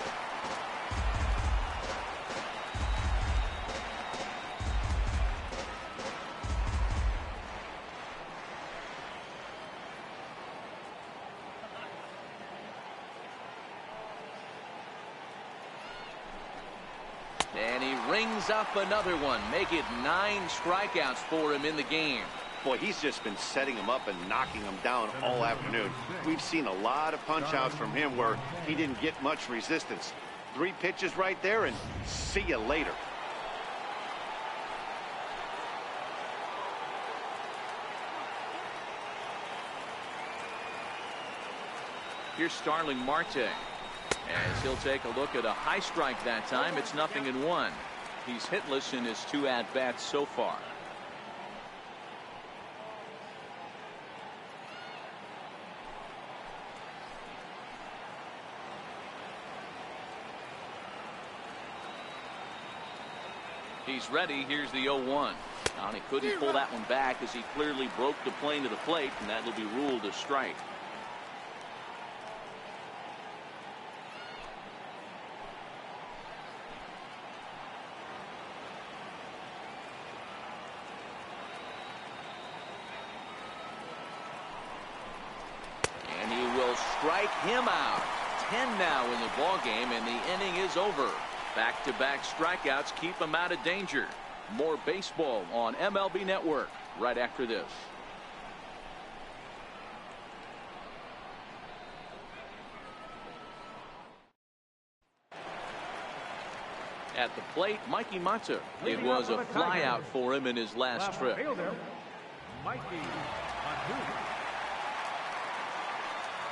And he rings up another one. Make it 9 strikeouts for him in the game. Boy, he's just been setting him up and knocking him down all afternoon. We've seen a lot of punch-outs from him where he didn't get much resistance. 3 pitches right there, and see you later. Here's Starling Marte. As he'll take a look at a high strike that time. It's 0-1. He's hitless in his 2 at-bats so far. He's ready. Here's the 0-1. And he couldn't pull that one back as he clearly broke the plane to the plate, and that will be ruled a strike. And he will strike him out. 10 now in the ball game, and the inning is over. Back-to-back strikeouts keep him out of danger. More baseball on MLB Network right after this. At the plate, Mikey Mata. It was a flyout for him in his last trip.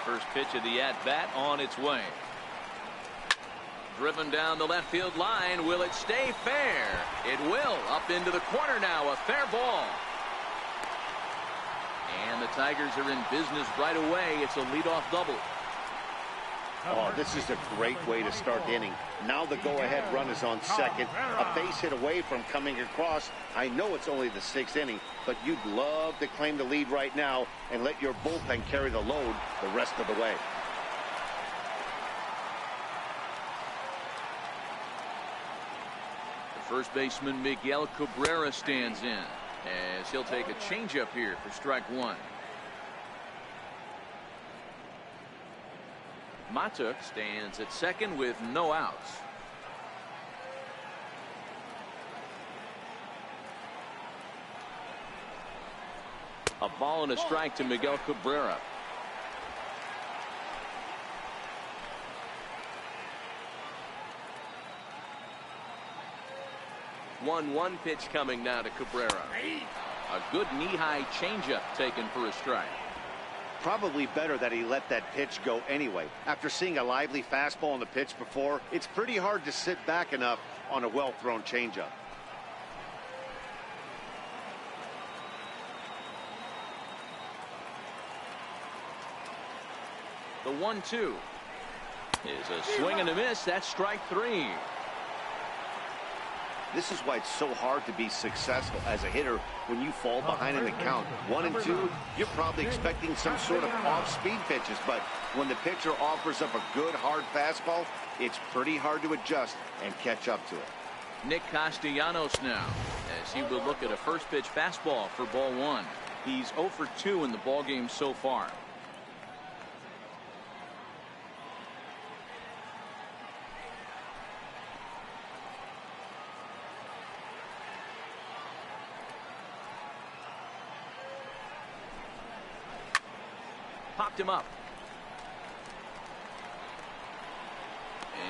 First pitch of the at-bat on its way. Driven down the left field line. Will it stay fair? It will. Up into the corner now. A fair ball. And the Tigers are in business right away. It's a leadoff double. Oh, this is a great way to start the inning. Now the go-ahead run is on second. A base hit away from coming across. I know it's only the 6th inning, but you'd love to claim the lead right now and let your bullpen carry the load the rest of the way. First baseman Miguel Cabrera stands in as he'll take a changeup here for strike one. Mata stands at second with no outs. A ball and a strike to Miguel Cabrera. One pitch coming now to Cabrera. A good knee-high changeup taken for a strike. Probably better that he let that pitch go anyway. After seeing a lively fastball on the pitch before, it's pretty hard to sit back enough on a well-thrown changeup. The 1-2 is a swing and a miss. That's strike three. This is why it's so hard to be successful as a hitter when you fall behind in the count. 1 and 2, you're probably expecting some sort of off-speed pitches, but when the pitcher offers up a good hard fastball, it's pretty hard to adjust and catch up to it. Nick Castellanos now as he will look at a first pitch fastball for ball one. He's 0 for 2 in the ball game so far. Popped him up.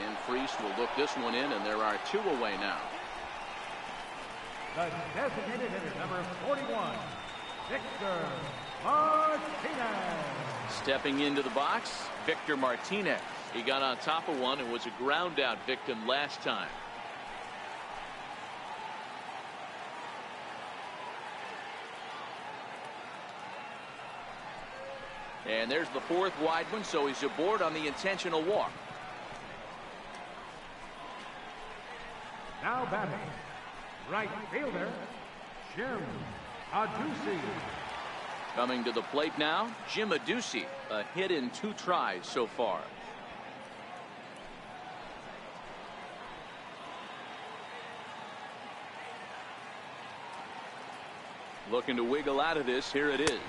And Freese will look this one in, and there are 2 away now. The designated hitter, number 41, Victor Martinez. Stepping into the box, Victor Martinez. He got on top of one and was a ground out victim last time. And there's the 4th wide one, so he's aboard on the intentional walk. Now batting, right fielder, Jim Adduci. Coming to the plate now, Jim Adduci. A hit in 2 tries so far. Looking to wiggle out of this. Here it is.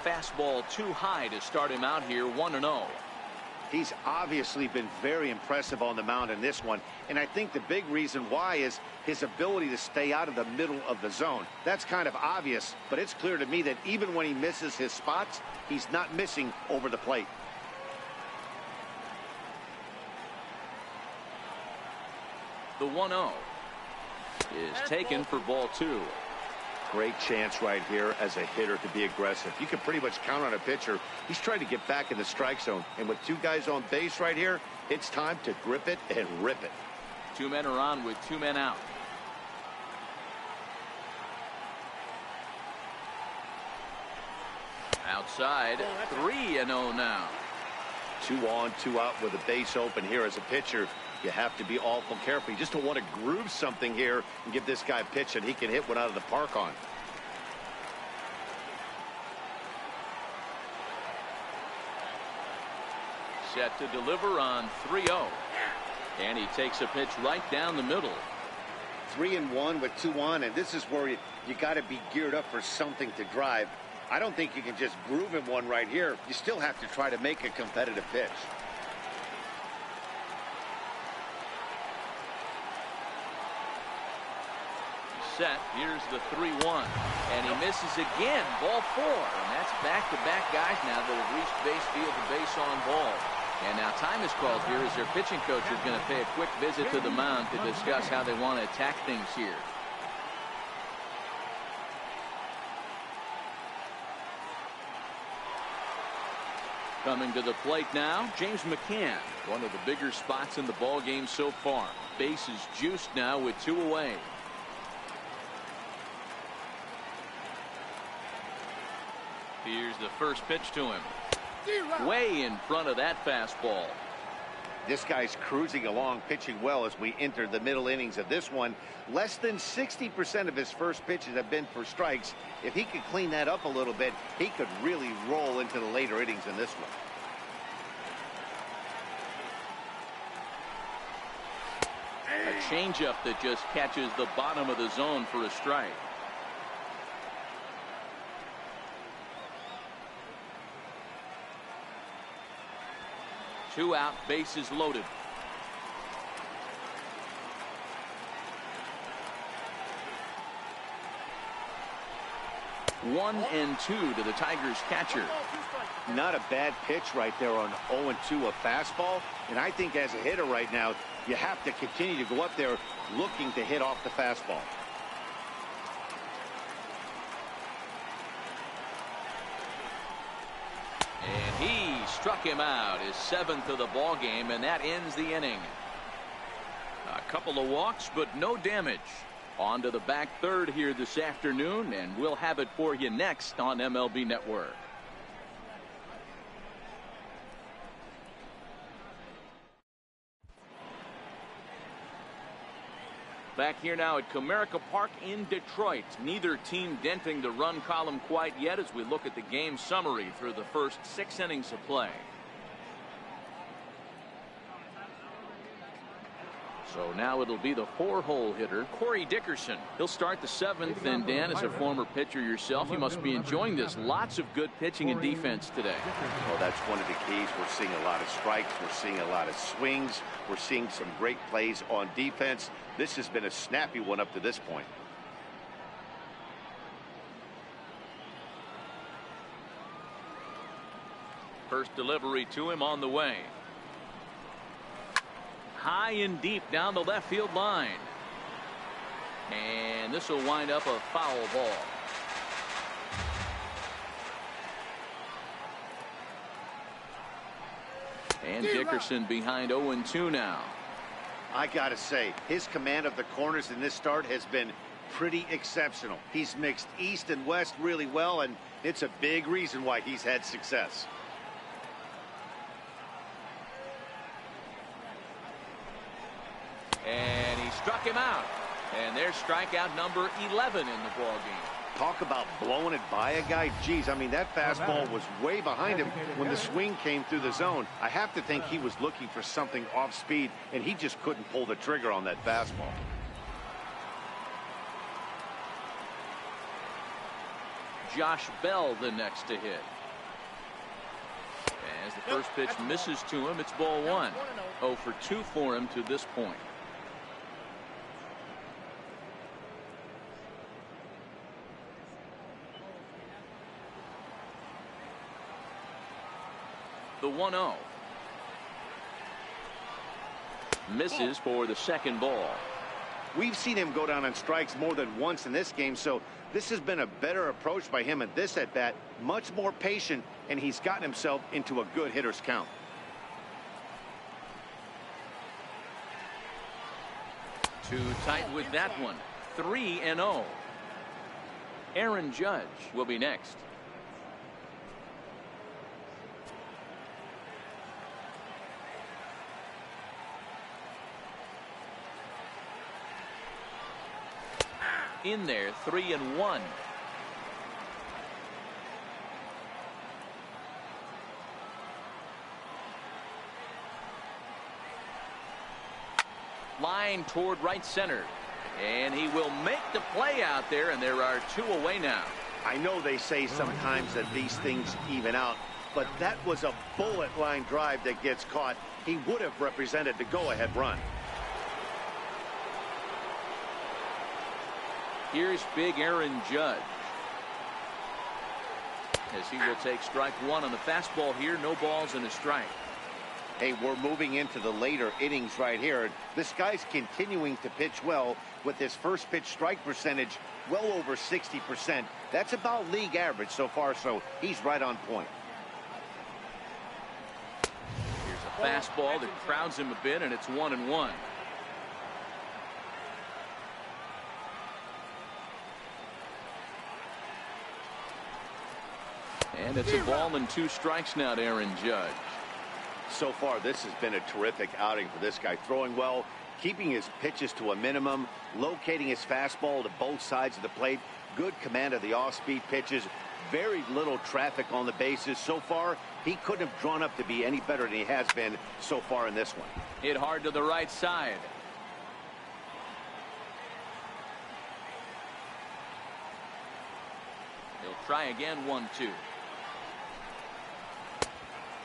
Fastball too high to start him out here. 1-0. He's obviously been very impressive on the mound in this one, and I think the big reason why is his ability to stay out of the middle of the zone. That's kind of obvious, but it's clear to me that even when he misses his spots, he's not missing over the plate. The 1-0 is taken for ball 2. Great chance right here as a hitter to be aggressive. You can pretty much count on a pitcher. He's trying to get back in the strike zone. And with 2 guys on base right here, it's time to grip it and rip it. 2 men are on with 2 men out. Outside, 3-0 now. 2 on, 2 out with a base open here as a pitcher. You have to be awful careful. You just don't want to groove something here and give this guy a pitch that he can hit one out of the park on. Set to deliver on 3-0. And he takes a pitch right down the middle. 3-1 with 2 on, and this is where you got to be geared up for something to drive. I don't think you can just groove him one right here. You still have to try to make a competitive pitch. Set. Here's the 3-1. And he misses again. Ball 4. And that's back-to-back guys now that have reached base field to base on ball. And now time is called here as their pitching coach is going to pay a quick visit to the mound to discuss how they want to attack things here. Coming to the plate now, James McCann. One of the bigger spots in the ball game so far. Base is juiced now with 2 away. Here's the first pitch to him. Way in front of that fastball. This guy's cruising along, pitching well as we enter the middle innings of this one. Less than 60% of his first pitches have been for strikes. If he could clean that up a little bit, he could really roll into the later innings in this one. A changeup that just catches the bottom of the zone for a strike. Two out, bases loaded. One and two to the Tigers catcher. Not a bad pitch right there on 0-2, a fastball. And I think as a hitter right now, you have to continue to go up there looking to hit off the fastball. And he struck him out, his 7th of the ball game, and that ends the inning. A couple of walks, but no damage. On to the back third here this afternoon, and we'll have it for you next on MLB Network. Back here now at Comerica Park in Detroit. Neither team denting the run column quite yet as we look at the game summary through the first 6 innings of play. So now it'll be the 4-hole hitter, Corey Dickerson. He'll start the 7th, and Dan, as a former pitcher yourself, you must be enjoying this. Lots of good pitching and defense today. Well, that's one of the keys. We're seeing a lot of strikes. We're seeing a lot of swings. We're seeing some great plays on defense. This has been a snappy one up to this point. First delivery to him on the way. High and deep down the left field line. And this will wind up a foul ball. And Dickerson behind 0-2 now. I gotta say, his command of the corners in this start has been pretty exceptional. He's mixed east and west really well, and it's a big reason why he's had success. And he struck him out. And there's strikeout number 11 in the ball game. Talk about blowing it by a guy. Geez, I mean, that fastball was way behind him when the swing came through the zone. I have to think he was looking for something off speed, and he just couldn't pull the trigger on that fastball. Josh Bell the next to hit. As the first pitch misses to him, it's ball 1. 0 for 2 for him to this point. The 1-0. Misses for the second ball. We've seen him go down on strikes more than once in this game, so this has been a better approach by him at this at-bat. Much more patient, and he's gotten himself into a good hitter's count. Too tight with that one. 3-0. Aaron Judge will be next. in there, 3-1. Line toward right center. And he will make the play out there, and there are 2 away now. I know they say sometimes that these things even out, but that was a bullet line drive that gets caught. He would have represented the go-ahead run. Here's big Aaron Judge. As he will take strike 1 on the fastball here. No balls and a strike. Hey, we're moving into the later innings right here. This guy's continuing to pitch well with his first pitch strike percentage well over 60%. That's about league average so far, so he's right on point. Here's a fastball that crowds him a bit, and it's 1-1. And it's a ball and 2 strikes now to Aaron Judge. So far, this has been a terrific outing for this guy. Throwing well, keeping his pitches to a minimum, locating his fastball to both sides of the plate, good command of the off-speed pitches, very little traffic on the bases. So far, he couldn't have drawn up to be any better than he has been so far in this one. Hit hard to the right side. He'll try again, 1-2.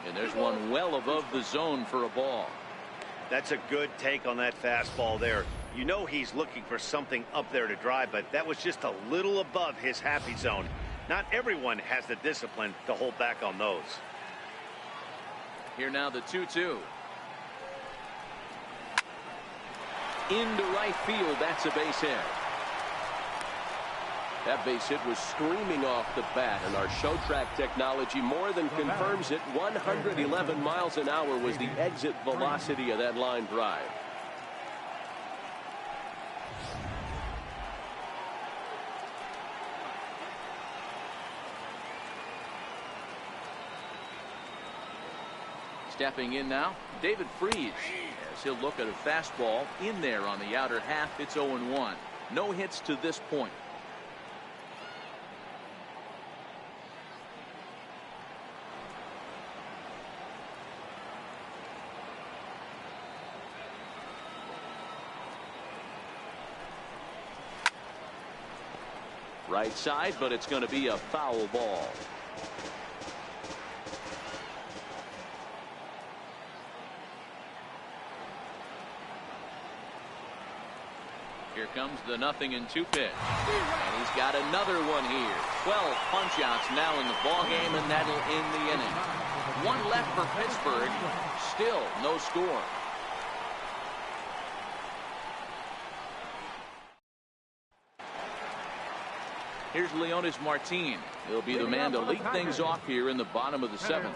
And there's one well above the zone for a ball. That's a good take on that fastball there. You know he's looking for something up there to drive, but that was just a little above his happy zone. Not everyone has the discipline to hold back on those. Here now the 2-2. Into right field. That's a base hit. That base hit was screaming off the bat, and our show track technology more than confirms it. 111 miles an hour was the exit velocity of that line drive. Stepping in now, David Freese, as he'll look at a fastball in there on the outer half. It's 0-1. No hits to this point. Right side, but it's going to be a foul ball. Here comes the 0-2 pitch. And he's got another one here. 12 punch-outs now in the ballgame, and that'll end the inning. One left for Pittsburgh. Still no score. Here's Leonis Martin. He'll be the man to lead things off here in the bottom of the 7th.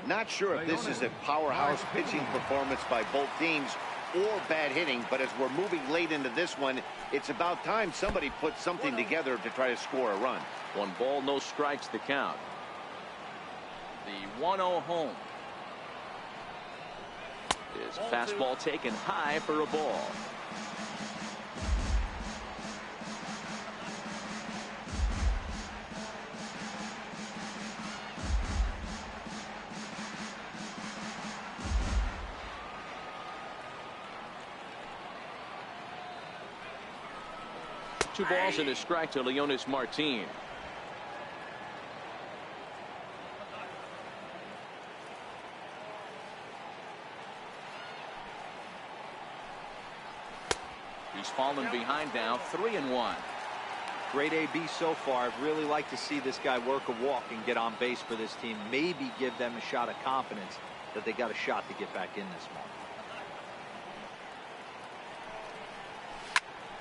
Not sure if this is a powerhouse pitching performance by both teams or bad hitting, but as we're moving late into this one, it's about time somebody put something together to try to score a run. 1 ball, no strikes to count. The 1-0 home. His fastball taken high for a ball. Two balls and a strike to Leonis Martin. He's fallen behind now, 3-1. Great AB so far. I'd really like to see this guy work a walk and get on base for this team. Maybe give them a shot of confidence that they got a shot to get back in this one.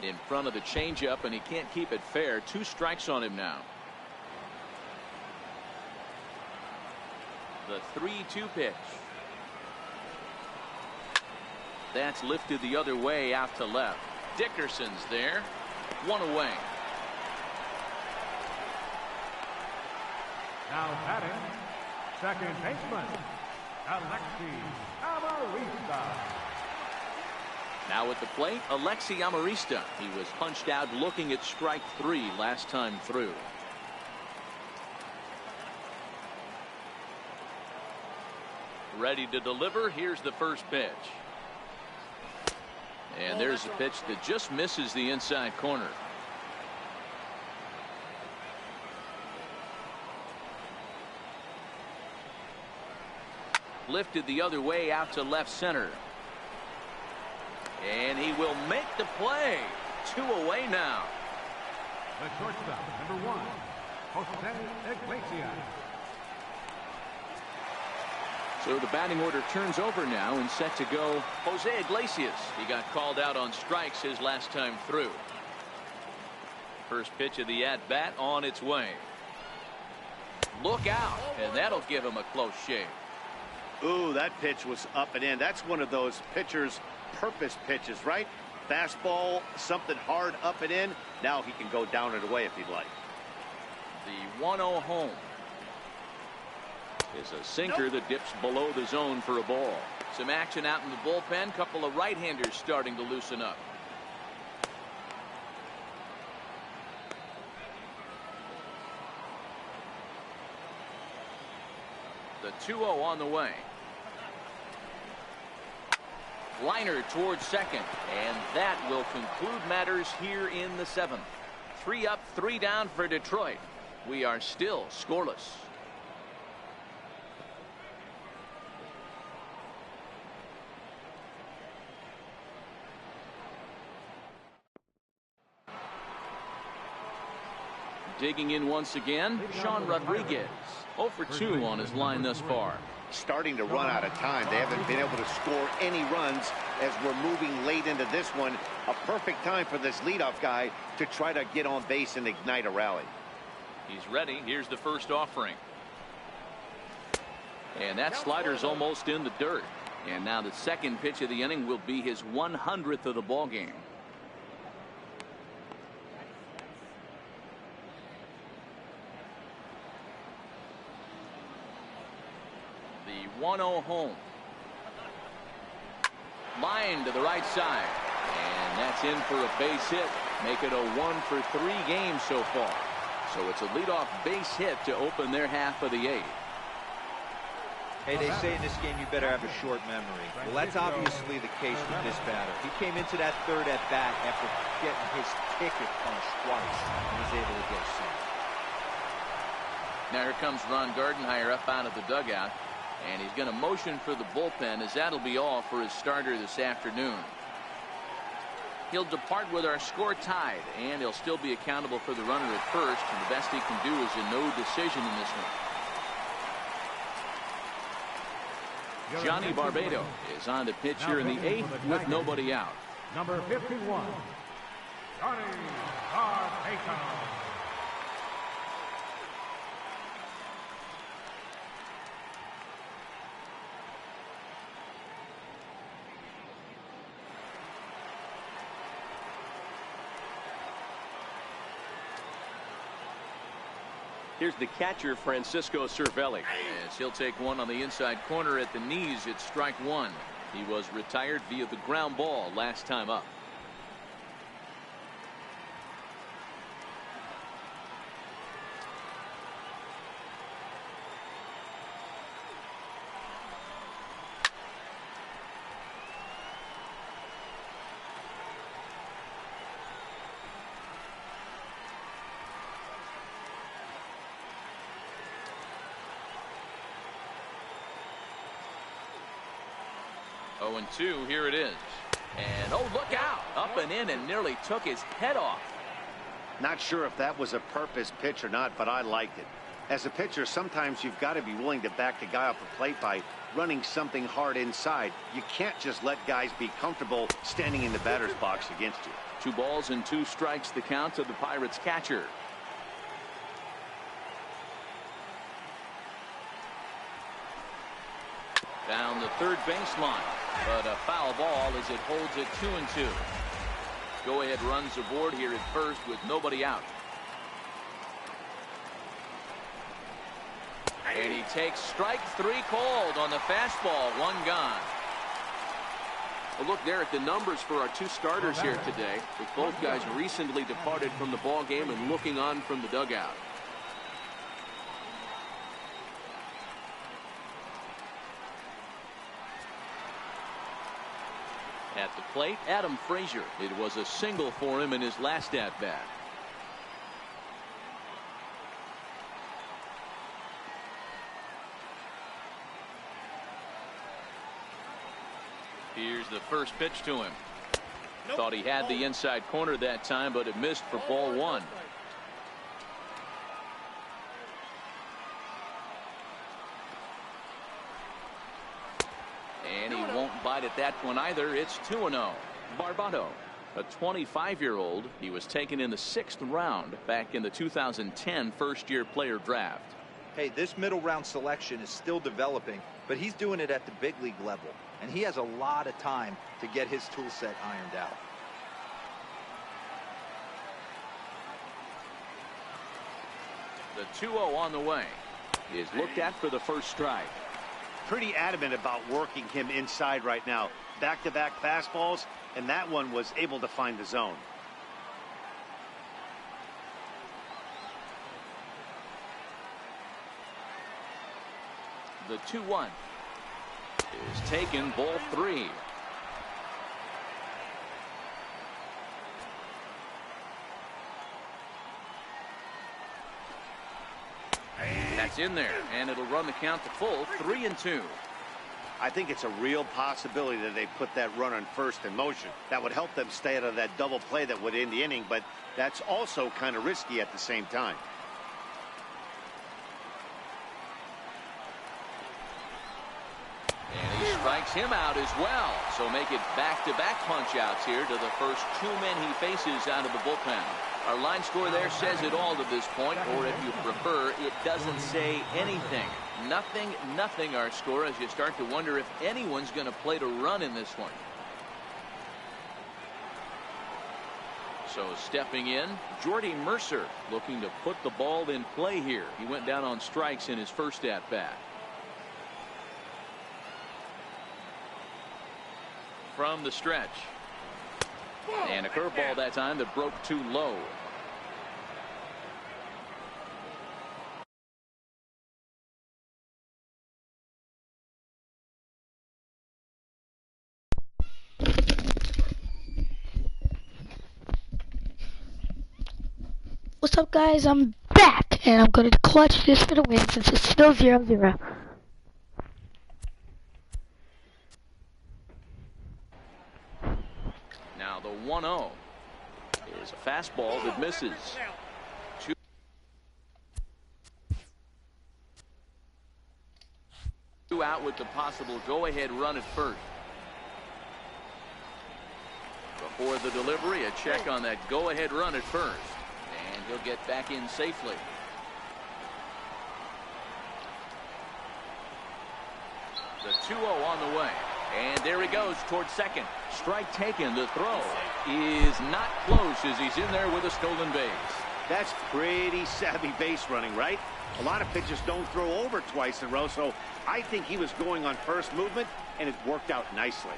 In front of the changeup, and he can't keep it fair. 2 strikes on him now. The 3-2 pitch. That's lifted the other way out to left. Dickerson's there. 1 away. Now batting, second baseman, Alexi Amarista. Now at the plate, Alexi Amarista. He was punched out looking at strike 3 last time through. Ready to deliver. Here's the first pitch. And there's a pitch that just misses the inside corner. Lifted the other way out to left center. And he will make the play. 2 away now. The shortstop, number 1, Jose Iglesias. So the batting order turns over now and set to go Jose Iglesias. He got called out on strikes his last time through. First pitch of the at-bat on its way. Look out, and that'll give him a close shave. Ooh, that pitch was up and in. That's one of those pitcher's purpose pitches, right? Fastball, something hard up and in. Now he can go down and away if he'd like. The 1-0 home is a sinker that dips below the zone for a ball. Some action out in the bullpen. Couple of right-handers starting to loosen up. The 2-0 on the way. Liner towards second, and that will conclude matters here in the 7th. 3 up, 3 down for Detroit. We are still scoreless. Digging in once again, Sean Rodriguez. 0 for 2 on his line thus far. Starting to run out of time. They haven't been able to score any runs as we're moving late into this one. A perfect time for this leadoff guy to try to get on base and ignite a rally. He's ready. Here's the first offering. And that slider's almost in the dirt. And now the second pitch of the inning will be his 100th of the ball game. The 1-0 home. Line to the right side. And that's in for a base hit. Make it a 1 for 3 games so far. So it's a leadoff base hit to open their half of the 8th. Hey, they say in this game you better have a short memory. Well, that's obviously the case with this batter. He came into that third at bat after getting his ticket punched twice and was able to get a single. Now here comes Ron Gardenhire up out of the dugout. And he's going to motion for the bullpen, as that'll be all for his starter this afternoon. He'll depart with our score tied, and he'll still be accountable for the runner at first. And the best he can do is a no decision in this one. Johnny Barbado is on to pitch here in the 8th with nobody out. Number 51, Johnny Barbado. Here's the catcher, Francisco Cervelli. Yes, he'll take one on the inside corner at the knees. It's strike 1. He was retired via the ground ball last time up. Oh, and 2, here it is. And oh, look out. Up and in and nearly took his head off. Not sure if that was a purpose pitch or not, but I liked it. As a pitcher, sometimes you've got to be willing to back the guy off the plate by running something hard inside. You can't just let guys be comfortable standing in the batter's box against you. 2 balls and 2 strikes the count to the Pirates catcher. Down the third baseline, but a foul ball as it holds it 2-2. Go-ahead runs aboard here at first with nobody out. And he takes strike 3 called on the fastball. 1 gone. A look there at the numbers for our two starters here today, with both guys recently departed from the ball game and looking on from the dugout. At the plate, Adam Frazier. It was a single for him in his last at-bat. Here's the first pitch to him. Thought he had the inside corner that time, but it missed for ball one. And he won't bite at that one either. It's 2-0. Barbado, a 25-year-old. He was taken in the 6th round back in the 2010 first-year player draft. Hey, this middle round selection is still developing, but he's doing it at the big league level, and he has a lot of time to get his tool set ironed out. The 2-0 on the way is looked at for the first strike. Pretty adamant about working him inside right now. Back-to-back fastballs, and that one was able to find the zone. The 2-1 is taken, ball 3. That's in there, and it'll run the count to full, 3-2. I think it's a real possibility that they put that run on first in motion. That would help them stay out of that double play that would end the inning, but that's also kind of risky at the same time. And he strikes him out as well. So make it back-to-back punch-outs here to the first 2 men he faces out of the bullpen. Our line score there says it all to this point, or if you prefer, it doesn't say anything. Nothing our score, as you start to wonder if anyone's going to play to run in this one. So stepping in, Jordy Mercer looking to put the ball in play here. He went down on strikes in his first at-bat. From the stretch. And a curveball that time that broke too low. What's up, guys? I'm back, and I'm going to clutch this for the win since it's still 0-0. Now the 1-0 is a fastball that misses. Two out with the possible go-ahead run at first. Before the delivery, a check on that go-ahead run at first. And he'll get back in safely. The 2-0 on the way. And there he goes towards second. Strike taken. The throw is not close as he's in there with a stolen base. That's pretty savvy base running, right? A lot of pitchers don't throw over twice in a row, so I think he was going on first movement, and it worked out nicely.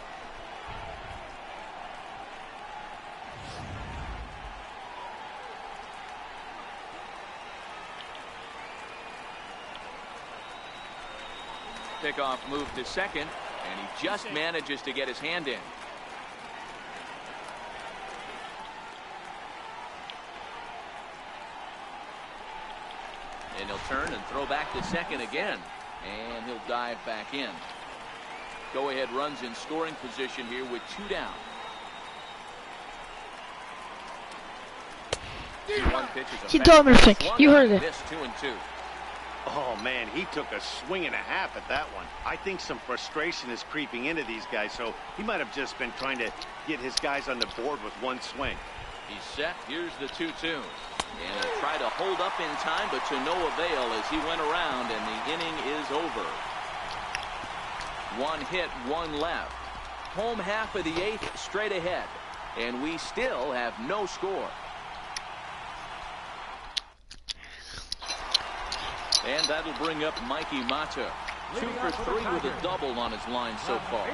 Pickoff move to second, and he just manages to get his hand in. And he'll turn and throw back to second again, and he'll dive back in. Go ahead runs in scoring position here with 2 down. 1 pitch is a You told me to think. You heard it. Missed 2-2. Oh, man, he took a swing and a half at that one. I think some frustration is creeping into these guys, so he might have just been trying to get his guys on the board with one swing. He's set. Here's the 2-2. And he'll try to hold up in time, but to no avail as he went around, and the inning is over. 1 hit, 1 left. Home half of the 8th straight ahead. And we still have no score. And that'll bring up Mikey Mata. 2 for 3 with a double on his line so far.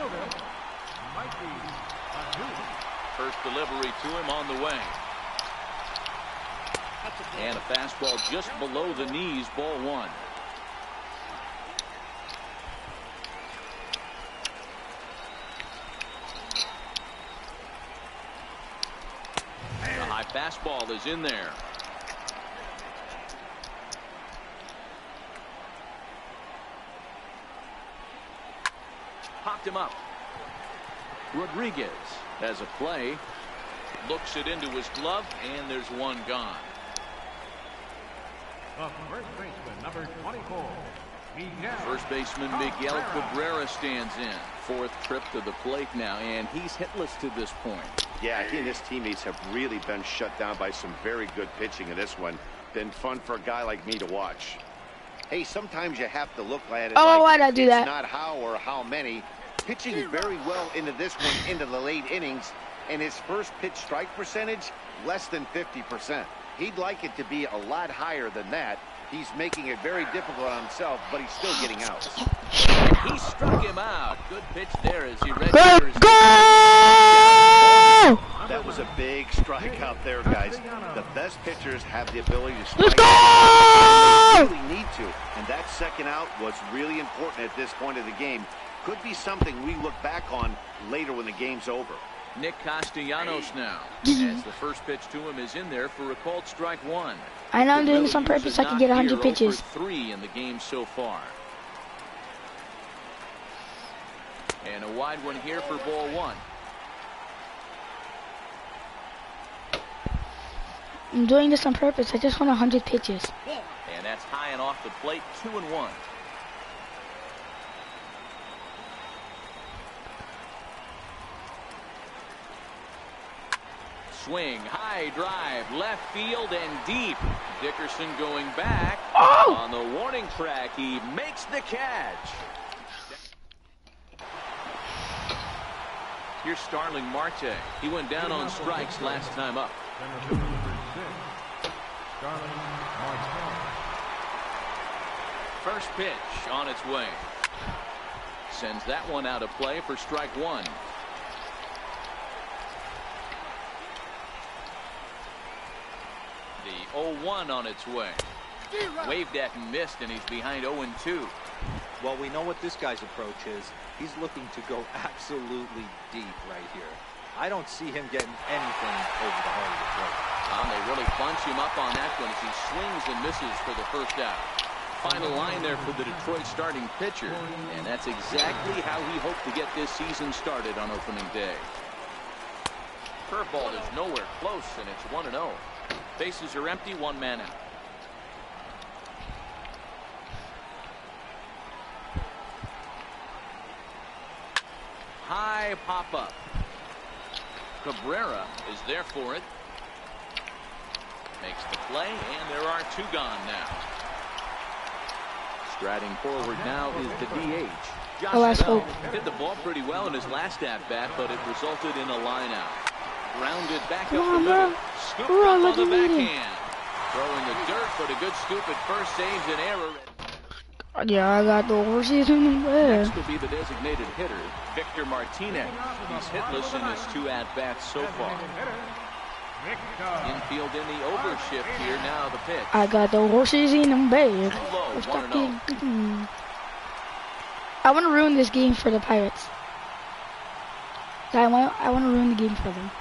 might be a 2. First delivery to him on the way. And a fastball just below the knees, ball 1. The high fastball is in there. Popped him up. Rodriguez has a play. Looks it into his glove, and there's one gone. The first baseman, number 24, Miguel. First baseman Miguel Cabrera stands in. 4th trip to the plate now, and he's hitless to this point. Yeah, he and his teammates have really been shut down by some very good pitching in this one. Been fun for a guy like me to watch. Hey, sometimes you have to look at it why'd I do that? It's not how or how many. Pitching very well into this one, into the late innings, and his first pitch strike percentage, less than 50%. He'd like it to be a lot higher than that. He's making it very difficult on himself, but he's still getting outs. He struck him out. Good pitch there as he registers. Go! That was a big strikeout there, guys. The best pitchers have the ability to strike. Let's go! They really need to, and that second out was really important at this point of the game. Could be something we look back on later when the game's over. Nick Castellanos now, as the first pitch to him is in there for a called strike 1. I know I'm doing this on purpose so I can get 100 pitches. 3 in the game so far. And a wide one here for ball 1. I'm doing this on purpose. I just want 100 pitches. And that's high and off the plate, 2-1. Swing, high drive, left field and deep. Dickerson going back. Oh! On the warning track, he makes the catch. Here's Starling Marte. He went down on strikes last time up. Number 6, Starling Marte. First pitch on its way. Sends that one out of play for strike 1. The 0-1 on its way. Waved at and missed, and he's behind 0-2. Well, we know what this guy's approach is. He's looking to go absolutely deep right here. I don't see him getting anything over the heart of the plate. They really bunch him up on that one as he swings and misses for the first out. Final line there for the Detroit starting pitcher, and that's exactly how he hoped to get this season started on opening day. Curveball is nowhere close, and it's 1-0. Bases are empty, 1 man out. High pop up. Cabrera is there for it. Makes the play, and there are 2 gone now. Striding forward now is the DH. Josh Bell hit the ball pretty well in his last at-bat, but it resulted in a line out. Grounded back up the middle. Scooped up on the backhand. Throwing the dirt, but a good scoop at first, saves an error. Yeah, I got the horses in there. Next will be the designated hitter, Victor Martinez. He's hitless in his 2 at-bats so far. Infield in the overshift here, now the pitch. I got the horses in the bed. I want to ruin this game for the Pirates. I want to ruin the game for them.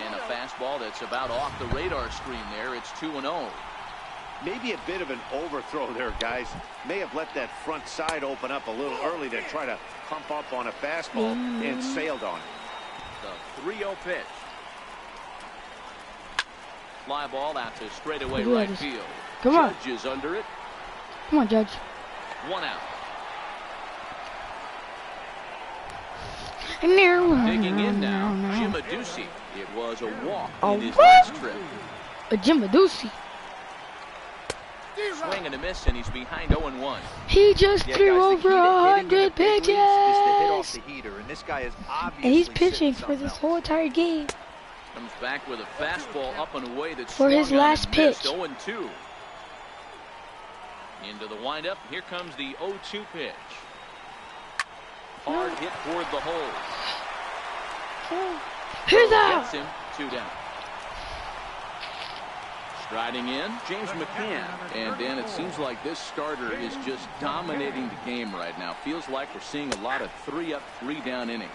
And a fastball that's about off the radar screen there. It's 2-0. Maybe a bit of an overthrow there, guys. May have let that front side open up a little early to try to pump up on a fastball and sailed on it. The 3-0 pitch. Fly ball out to straightaway right field. Come on. Judge is under it. Come on, Judge. 1 out. No. Digging in now, Jim Adduci. It was a walk in his what? last trip. A Jim Adduci. Swing and a miss, and he's behind 0-1. He just threw guys, over 100 pitches. Is to hit off the heater, and this guy is obviously And he's pitching for this whole entire game. Comes back with a fastball up and away that's for his last pitch. 0-2. Into the windup. Here comes the 0-2 pitch. Hard hit toward the hole. Here's out. Gets him 2 down. Striding in, James McCann. And Dan, it seems like this starter is just dominating the game right now. Feels like we're seeing a lot of 3-up, 3-down innings.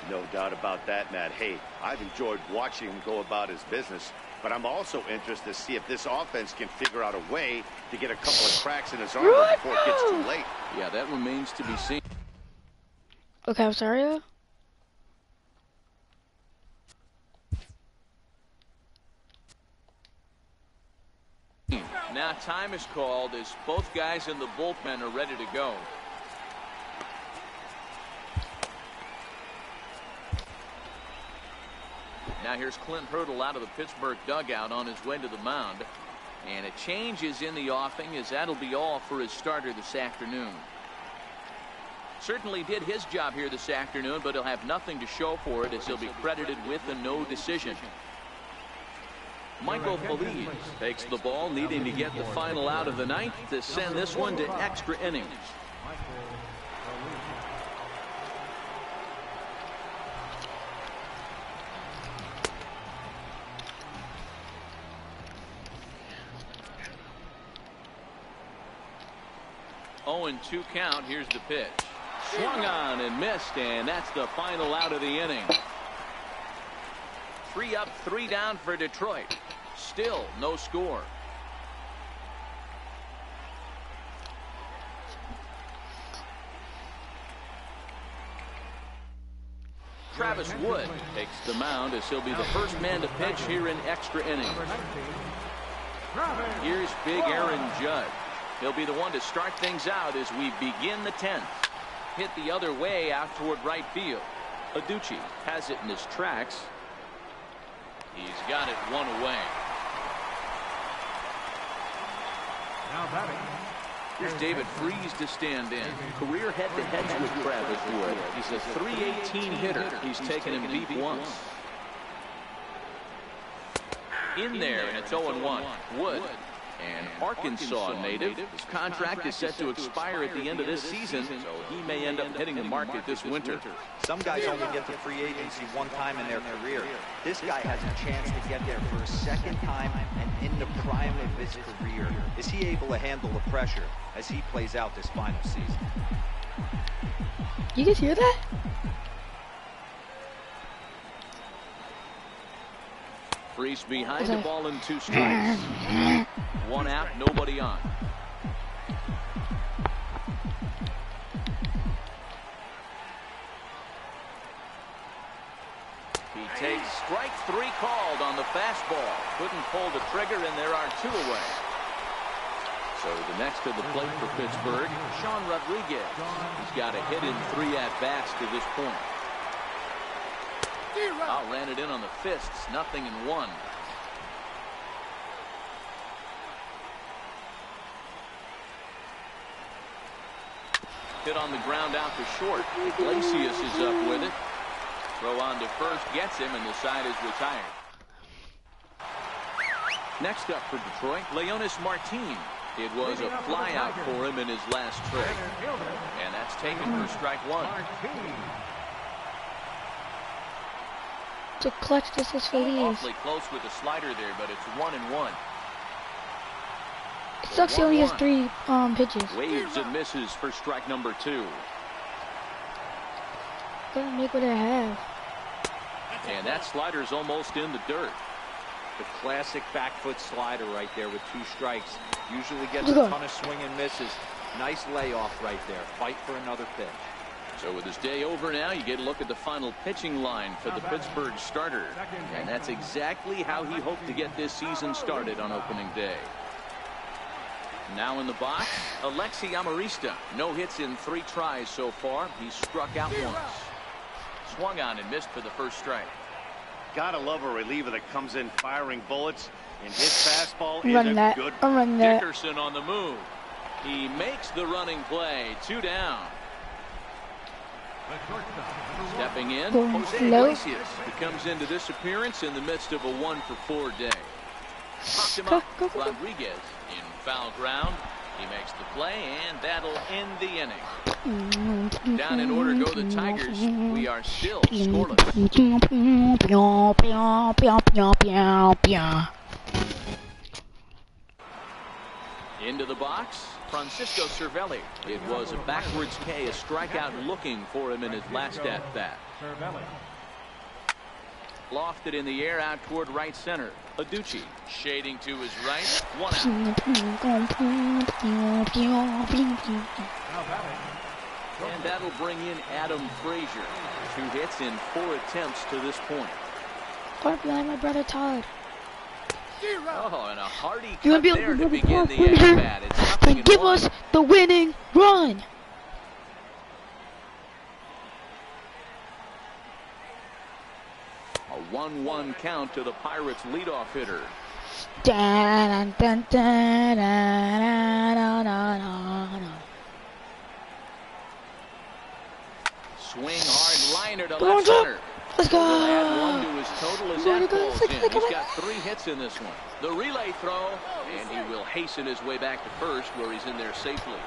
No doubt about that, Matt. Hey, I've enjoyed watching him go about his business, but I'm also interested to see if this offense can figure out a way to get a couple of cracks in his armor before it gets too late. Yeah, that remains to be seen. Okay, I'm sorry. Now time is called as both guys in the bullpen are ready to go. Now here's Clint Hurdle out of the Pittsburgh dugout on his way to the mound. And a change is in the offing, as that'll be all for his starter this afternoon. Certainly did his job here this afternoon, but he'll have nothing to show for it as he'll be credited with a no decision. Michael Feliz takes the ball, needing to get the final out of the ninth to send this one to extra innings. Oh, and 2 count. Here's the pitch. Swung on and missed, and that's the final out of the inning. 3 up, 3 down for Detroit. Still no score. Travis Wood takes the mound as he'll be the first man to pitch here in extra innings. Here's big Aaron Judge. He'll be the one to start things out as we begin the 10th. Hit the other way out toward right field. Aducci has it in his tracks. He's got it 1 away. Now batting. Here's David Freese to stand in. Career head-to-heads with Travis Wood. He's a .318 hitter. He's taken him deep once. In there, and it's 0-1. Wood, an Arkansas native. His contract is set to expire at the end of this season, so he may end up hitting the market this winter. Some guys only get to free agency 1 time in their career. This guy has a chance to get there for a 2nd time and in the prime of his career. Is he able to handle the pressure as he plays out this final season? You guys hear that? Freese behind the ball and 2 strikes. 1 out, nobody on. He takes strike 3 called on the fastball. Couldn't pull the trigger, and there are 2 away. So the next to the plate for Pittsburgh, Sean Rodriguez. He's got a hit in 3 at-bats to this point. Ran it in on the fists, 0-1. Hit on the ground out to short. Iglesias is up with it. Throw on to first, gets him, and the side is retired. Next up for Detroit, Leonis Martin. It was a flyout for him in his last trip. And that's taken for strike 1. To clutch this is Feliz. Awfully close with the slider there, but it's 1-1. It sucks he only has 3 pitches. Waves and misses for strike number 2. Gotta make what I have. And that slider's almost in the dirt. The classic back foot slider right there with 2 strikes. Usually gets a ton of swing and misses. Nice layoff right there. Fight for another pitch. So with his day over now, you get a look at the final pitching line for the Pittsburgh starter. And that's exactly how he hoped to get this season started on opening day. Now in the box, Alexi Amarista. No hits in 3 tries so far. He's struck out once. Swung on and missed for the first strike. Gotta love a reliever that comes in firing bullets, and his fastball I'm running is that. good. I'm running that. Dickerson on the move. He makes the running play. 2 down. Stepping in, Going Jose slow. Iglesias. He comes into this appearance in the midst of a 1-for-4 day. Popped him up. Go. Rodriguez in foul ground. He makes the play, and that'll end the inning. Down in order go the Tigers. We are still scoreless. Into the box, Francisco Cervelli. It was a backwards K, a strikeout looking for him in his last at-bat. Lofted in the air out toward right center. Aducci shading to his right. One out. And that'll bring in Adam Frazier. 2 hits in 4 attempts to this point. Far behind my brother Todd. Oh, and a hearty cut there to begin the at-bat. It's nothing in give one. us the winning run. A 1-1 count to the Pirates' leadoff hitter. Dun, dun, dun, dun, dun, dun, dun. Swing hard liner to left center. Let's go. He'll add 1 to his total as that falls in. He's got 3 hits in this one. The relay throw, and he will hasten his way back to first where he's in there safely.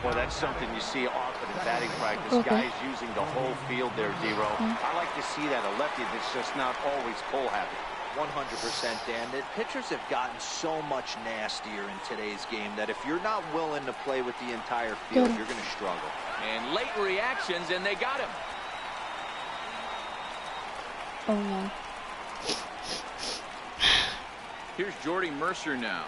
Well, that's something you see often in batting practice. Guys using the whole field there, D-Row. I like to see that. A lefty that's just not always pull happy. 100%, Dan. The pitchers have gotten so much nastier in today's game that if you're not willing to play with the entire field, you're going to struggle. And late reactions, and they got him. Oh no. Here's Jordy Mercer now.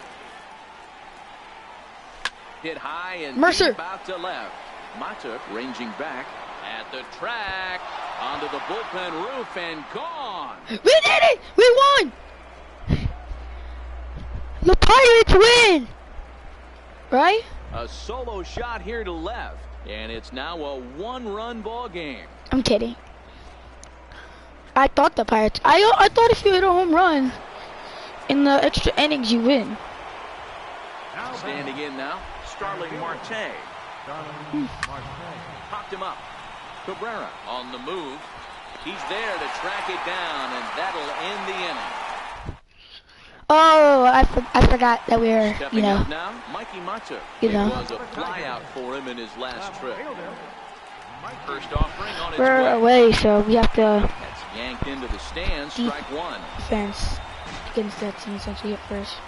Hit high and Mercer deep out to left. Matuk ranging back at the track. Onto the bullpen roof and gone. We did it! We won! The Pirates win! Right? A solo shot here to left. And it's now a 1-run ball game. I'm kidding. I thought the Pirates. I thought if you hit a home run in the extra innings, you win. Standing in now, Starling Marte. Popped him up. Cabrera on the move. He's there to track it down, and that'll end the inning. Oh, I forgot that we were, Stepping up now, Mikey Matuk. It was a flyout for him in his last trip. First offering on its we're way. away, so we have to. That's yanked into the stands. Strike 1. Defense against that team since we hit first.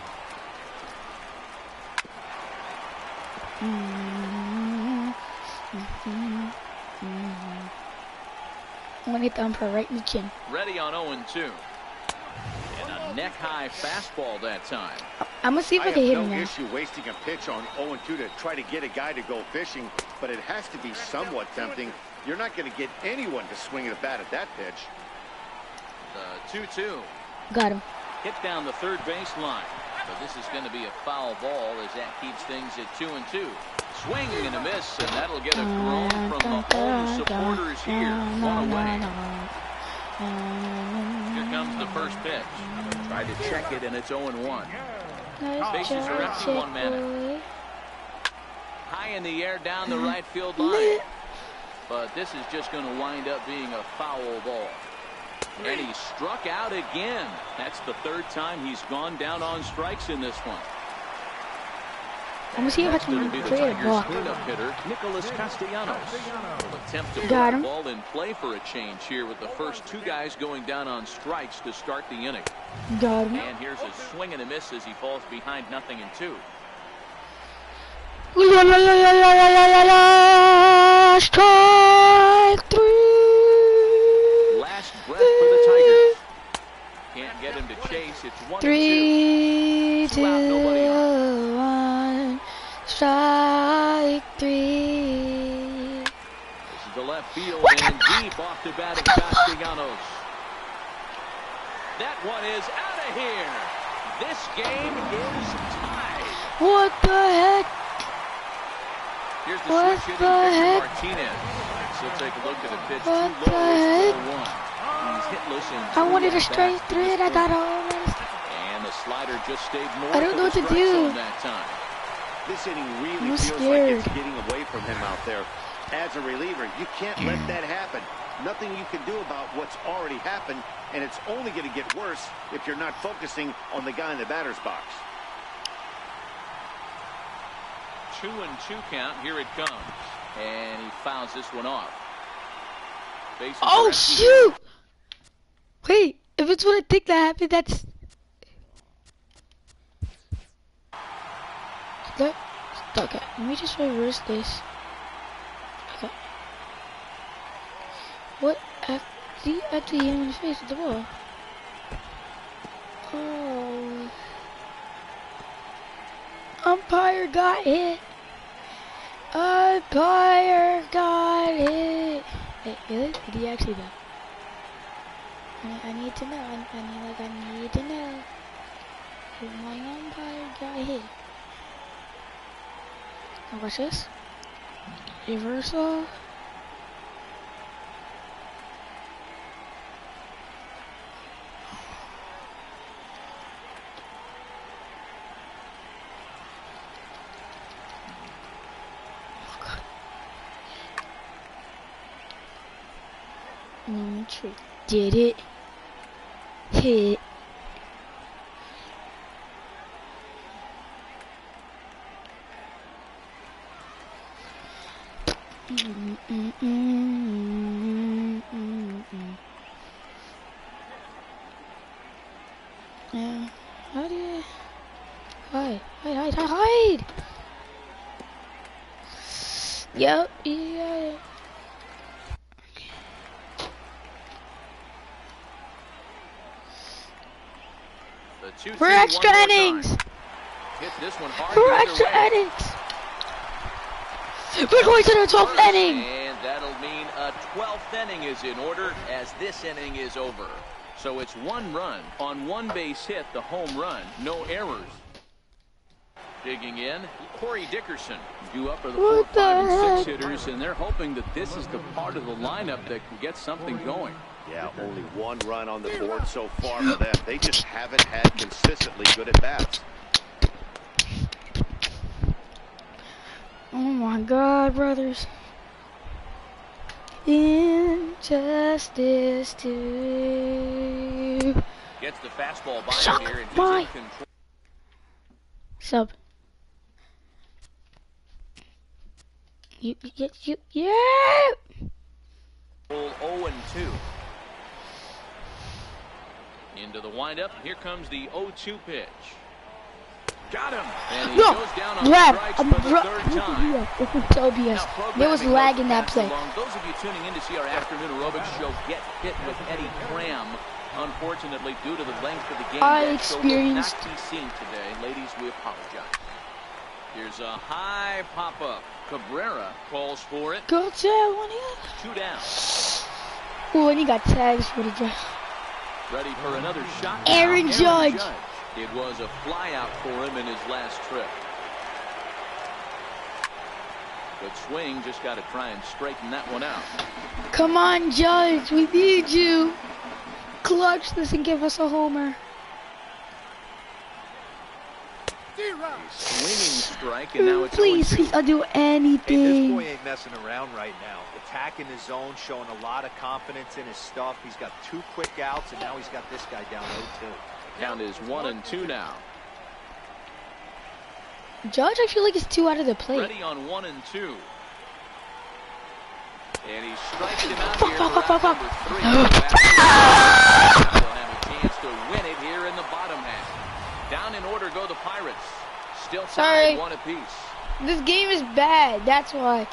I'm gonna hit the umpire right in the chin. Ready on 0-2. And a neck-high fastball that time. I'm gonna see if I can hit him no now. issue wasting a pitch on 0-2 to try to get a guy to go fishing, but it has to be somewhat tempting. You're not going to get anyone to swing at a bat at that pitch. The 2-2. Got him. Hit down the third baseline. So this is going to be a foul ball as that keeps things at 2-2. Swing and a miss, and that'll get a groan from the home supporters here. 1 away. Here comes the first pitch. Tried to check it, and it's 0-1. Bases are empty, 1 man out. High in the air down the right field line. But this is just going to wind up being a foul ball. And he struck out again. That's the 3rd time he's gone down on strikes in this one. I'm gonna see if I Next, it'll can be the create a Tigers block. cleanup hitter, Nicholas Castellanos. Will attempt to put Got the him. ball in play for a change here with the first 2 guys going down on strikes to start the inning. Got him. And here's a swing and a miss as he falls behind 0-2. La la la la la la la la. Strike 3. Last breath for the Tigers. Can't get him to chase. It's 1-2. 3, 2 out, nobody on. 2, 1. Strike 3. This is the left field and deep off the bat of Castellanos. That one is out of here. This game is tied. What the heck? Here's the What switch the hitting heck? Martinez. So take a look at the pitch. What Too the low. heck? It's 0-1. He's hitless in I wanted a 3 straight at-bats to 3 this and I got point. almost. And the slider just stayed north I don't know of what the to strike do. zone that time. This inning really I'm feels scared. like it's getting away from him out there. As a reliever, you can't let that happen. Nothing you can do about what's already happened, and it's only going to get worse if you're not focusing on the guy in the batter's box. 2-2 count. Here it comes. And he fouls this one off. Bases Oh, are shoot! Wait, if it's what I think that happened, that's... Okay, let me just reverse this. Okay. What? Actually hit him in the face with the ball. Oh. Umpire got hit. Umpire got hit. Wait, really? Did he actually though? I need to know. I need to know. If my umpire got hit. Now watch this. Reversal. Trick. Did it hit? Yeah. How do you hide? Yep. Yeah. For extra innings! Hit this one hard. For extra innings! We're going to the 12th inning! And that'll mean a 12th inning is in order as this inning is over. So it's 1 run on 1 base hit, the home run, no errors. Digging in, Corey Dickerson. Due up are the 4, 5, and 6 hitters, and they're hoping that this is the part of the lineup that can get something going. Yeah, only 1 run on the board so far for them. They just haven't had consistently good at-bats. Oh my God, brothers. Injustice to... Gets the fastball by Suck here, and he's my... in control. Sub. Yeah! 0-2. Into the windup. Here comes the 0-2 pitch. Got him. And he goes down on strikes for the 3rd time. OBS. There was lag in that play. Those of you tuning in to see our afternoon aerobics show Get Fit with Eddie Cram, unfortunately, due to the length of the game, that show will not be seen today. Ladies, we apologize. Here's a high pop-up. Cabrera calls for it. Go tell when he 2 down. Oh, and he got tags for the drive. Ready for another shot. Aaron Judge. It was a flyout for him in his last trip. Good swing, just got to try and straighten that one out. Come on, Judge, we need you. Clutch this and give us a homer. Swinging strike, and now it's please, I'll do anything. Hey, this boy ain't messing around right now. Attacking his zone, showing a lot of confidence in his stuff. He's got 2 quick outs, and now he's got this guy down 0-2. Count is 1-2 now. Judge, I feel like it's 2 out of the plate. Ready on 1-2. And he strikes him out here for out number 3. He'll have a chance to win it here in the bottom half. Down in order go the Pirates. Still tied 1 apiece. This game is bad, that's why.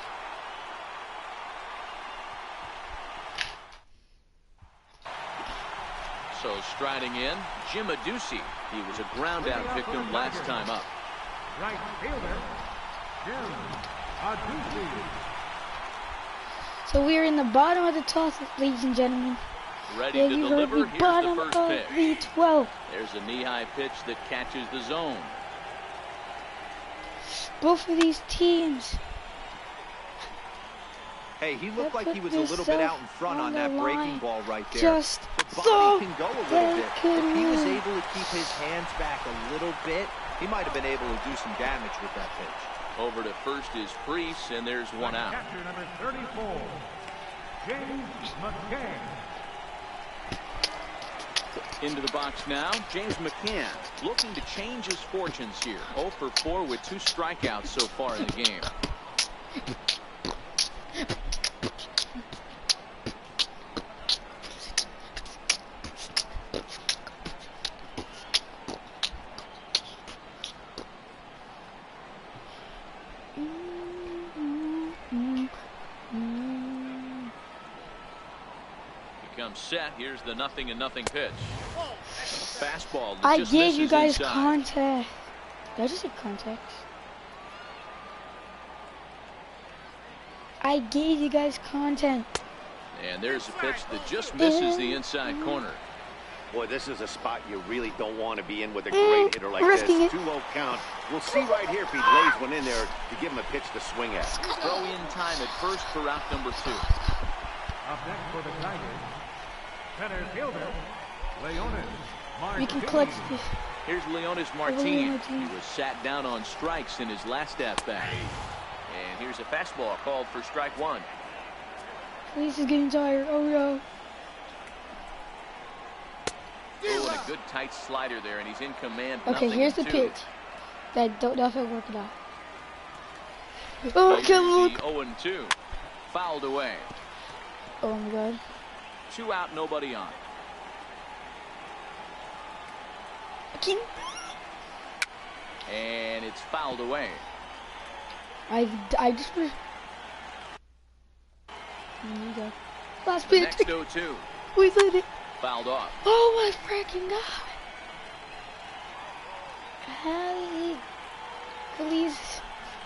So striding in, Jim Adducci. He was a ground-out victim last time up. Right fielder, Jim Adduci. So we're in the bottom of the toss, ladies and gentlemen. Ready to deliver. Here's the first pitch. The 12. There's a knee-high pitch that catches the zone. Both of these teams. Hey, he looked like he was a little bit out in front on that breaking ball right there. Just the so body can go a little bit. If he was able to keep his hands back a little bit, he might have been able to do some damage with that pitch. Over to first is Priest, and there's 1 out. Catcher number 34, James McKay. Into the box now, James McCann looking to change his fortunes here. 0 for 4 with 2 strikeouts so far in the game. Set. Here's the 0-0 pitch. Fastball. I just gave you guys inside. contact. Did I just say contact? I gave you guys content. And there's a pitch that just misses the inside corner. Boy, this is a spot you really don't want to be in with a great hitter like this. Risking it. Too low count. We'll see right here if he lays one in there to give him a pitch to swing at. Throw in time at first for route number 2. Up next for the Tigers, center fielder, Leonis We can Martinez. clutch this. Here's Leonis Martinez. He was sat down on strikes in his last at-bat. And here's a fastball called for strike 1. Please, is getting tired. Oh no. Oh, and a good tight slider there, and he's in command. Okay, here's the 0-2. pitch. That don't know if it'll work it out. Oh, I can't look. 0-2. Fouled away. Oh my god. 2 out, nobody on. I can't. And it's fouled away. I just. There you go. Last The pitch. next 0-2. We did it. Fouled off. Oh my freaking god. How please.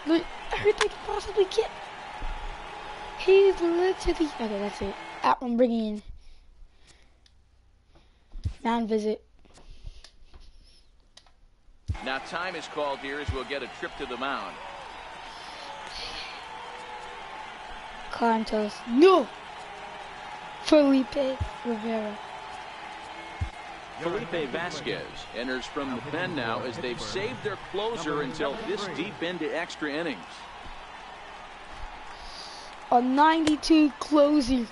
Everything can possibly get. He's literally. Okay, that's it. I'm bringing in. Mound visit. Now time is called here as we'll get a trip to the mound. Contos. No! Felipe Rivera. Felipe Vasquez enters from the pen now as they've saved their closer until this deep into extra innings. A 92 closer.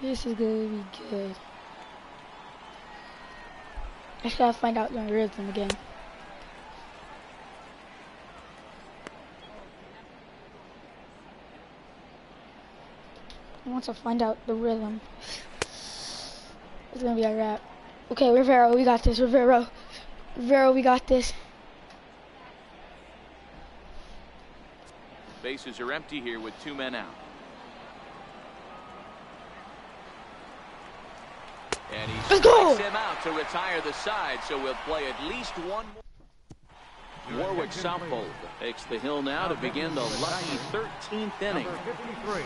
This is gonna be good. I just gotta find out the rhythm again. Once I find out the rhythm, it's gonna be a wrap. Okay, Rivera, we got this. Rivera, we got this. Bases are empty here with 2 men out. And he Let's go! strikes him out to retire the side, so we'll play at least one more. Warwick Southfold takes the hill now to begin the lucky 13th inning. Number 53,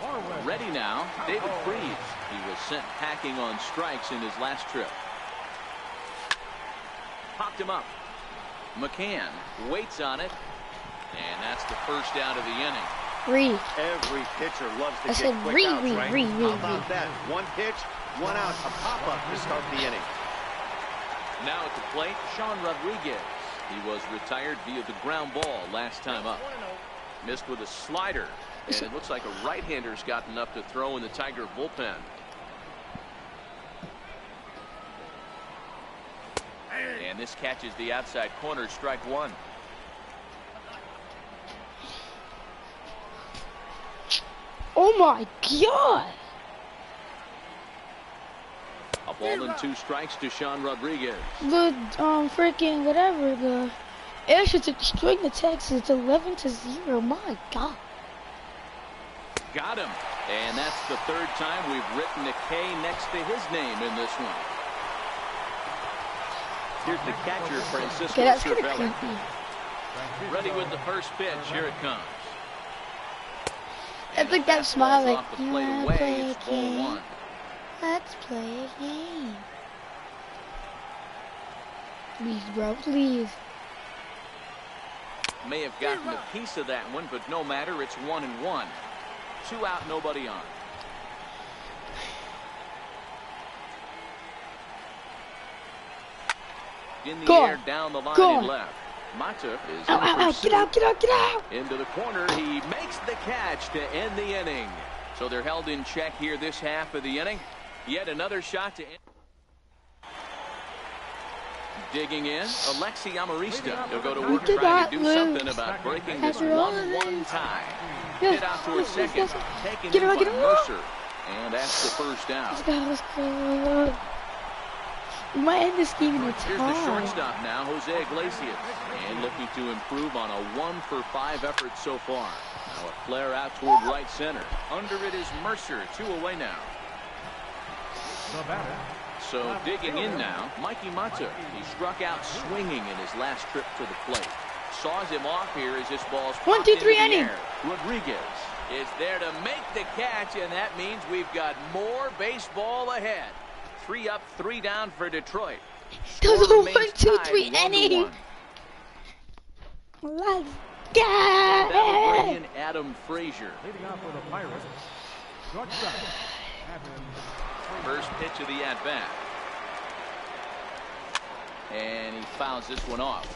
Warwick. Ready now, David Freese. He was sent packing on strikes in his last trip. Popped him up. McCann waits on it, and that's the first out of the inning. Every pitcher loves to I get said quick outs, right? How about re. that? One pitch, 1 out, a pop-up to start the inning. Now at the plate, Sean Rodriguez. He was retired via the ground ball last time up. Missed with a slider, and it looks like a right-hander's gotten up to throw in the Tiger bullpen. And this catches the outside corner, strike 1. Oh my god! A ball and 2 strikes to Sean Rodriguez. The freaking whatever the Airship to string the Texas. It's 11-0. My god. Got him. And that's the 3rd time we've written a K next to his name in this one. Here's the catcher, Francisco Okay, that's kind of Cervelli. creepy. Ready with the first pitch. Here it comes. I think that smile like, Off the you plate wanna away. play a It's ball game? 1. Let's play a game. Please, bro, please. May have gotten a piece of that one, but no matter. It's 1-1. 2 out, nobody on. In the Go air, on. down the line Go and on. left. Mata is Ow, in ow, ow, pursuit. get out, get out, get out! Into the corner, he makes the catch to end the inning. So they're held in check here this half of the inning. Yet another shot to end. Digging in, Alexi Amarista. He'll go to work trying to do something about breaking this 1-1 tie. Hit out towards second. Taken in by Mercer. And that's the first down. Let's go. We might end this game in a tie. Here's the shortstop now, Jose Iglesias. And looking to improve on a 1-for-5 effort so far. Now a flare out toward right center. Under it is Mercer. 2 away now. So digging in now, Mikey Mata. He struck out swinging in his last trip to the plate. Saws him off here as this ball's 1, 2, 3 inning. Rodriguez is there to make the catch, and that means we've got more baseball ahead. 3 up, 3 down for Detroit. Those Score are 1, remains 2, tied 3 inning. 1-1. Let's That'll go. bring in Adam Frazier. Leading off for the Pirates, shortstop, Adam Frazier. First pitch of the at-bat. And he fouls this one off.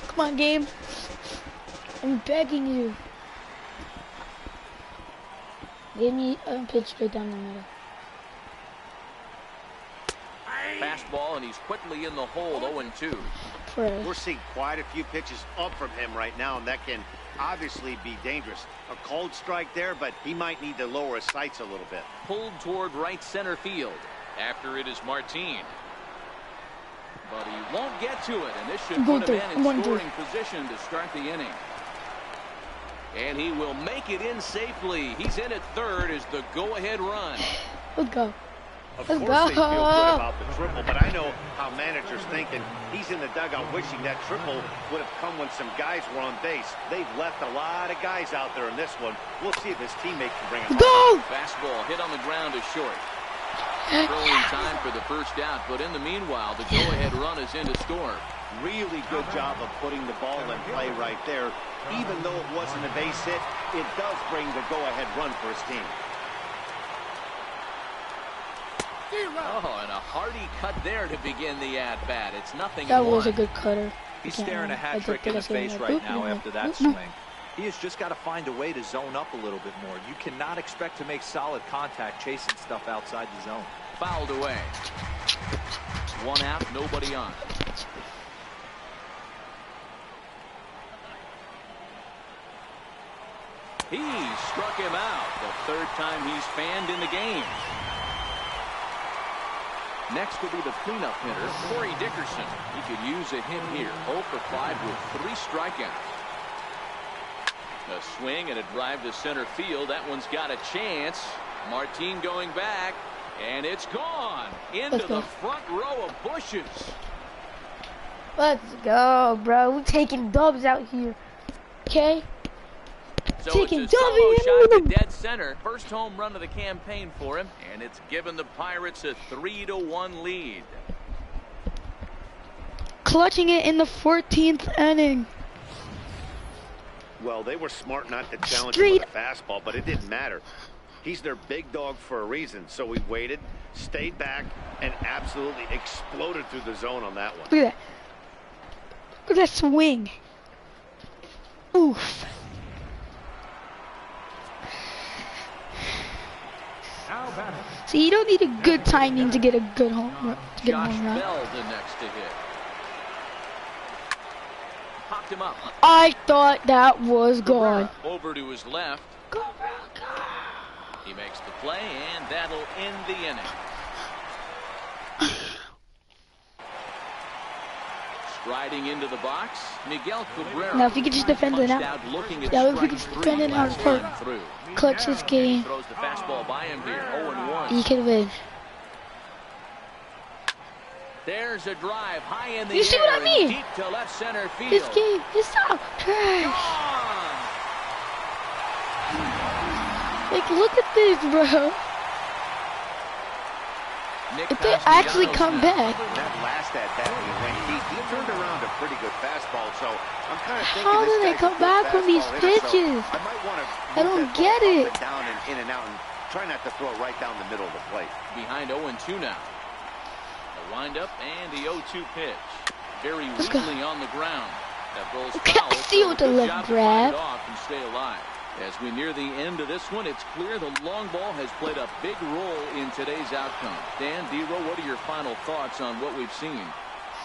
Come on, game. I'm begging you. Give me a pitch straight down the middle. Fastball, and he's quickly in the hole, 0-2. We're seeing quite a few pitches up from him right now, and that can obviously be dangerous. A cold strike there, but he might need to lower his sights a little bit. Pulled toward right center field. After it is Martin. But he won't get to it, and this should put him in scoring position to start the inning. And he will make it in safely. He's in at third as the go-ahead run. Let's go. Of course they feel good about the triple, but I know how managers think, and he's in the dugout wishing that triple would have come when some guys were on base. They've left a lot of guys out there in this one. We'll see if his teammate can bring him Go! Fastball hit on the ground is short. Throwing time for the first out, but in the meanwhile, the go-ahead run is in to score. Really good job of putting the ball in play right there. Even though it wasn't a base hit, it does bring the go-ahead run for his team. Oh, and a hearty cut there to begin the at-bat. It's nothing. That was a good cutter. He's staring a hat trick in the face right now after that swing. He has just got to find a way to zone up a little bit more. You cannot expect to make solid contact chasing stuff outside the zone. Fouled away. 1 out, nobody on. He struck him out. The 3rd time he's fanned in the game. Next will be the cleanup hitter, Corey Dickerson. He could use a hit here. 0 for 5 with 3 strikeouts. A swing and a drive to center field. That one's got a chance. Martin going back, and it's gone into the front row of bushes. Let's go, bro. We're taking dubs out here. Okay? So taking it's a solo dubs. shot to dead center. First home run of the campaign for him, and it's given the Pirates a 3-1 lead. Clutching it in the 14th inning. Well, they were smart not to challenge him with a fastball, but it didn't matter. He's their big dog for a reason, so we waited, stayed back, and absolutely exploded through the zone on that one. Look at that. Look at that swing. Oof. See, you don't need a good timing to get a good home run. Josh Bell the next to hit. Popped him up. I thought that was gone. Over to his left. Go, bro, go. He makes the play, and that'll end the inning. Striding into the box, Miguel Cabrera. Now, if you could just defend it out. Yeah, if we could just defend it out for clutch this game, Throws the fastball by him here, 0-1. you can win. There's a drive high in the You see air what I mean? Deep to left center field. This game is so trash. Like, look at this, bro. If they actually come back. That last at-bat when he turned around a pretty good fastball, so I'm kind of thinking How this do they guy's come a good back from these fastball hitter, so pitches? I might want to I don't get it. Up and down and in and out and try not to throw it right down the middle of the plate. Behind 0-2 now. The windup and the 0-2 pitch. Very Let's go. weakly on the ground. That ball's Okay, foul. see you with the Good left job to grab. find it off and stay alive. As we near the end of this one, it's clear the long ball has played a big role in today's outcome. Dan, D-Row, what are your final thoughts on what we've seen?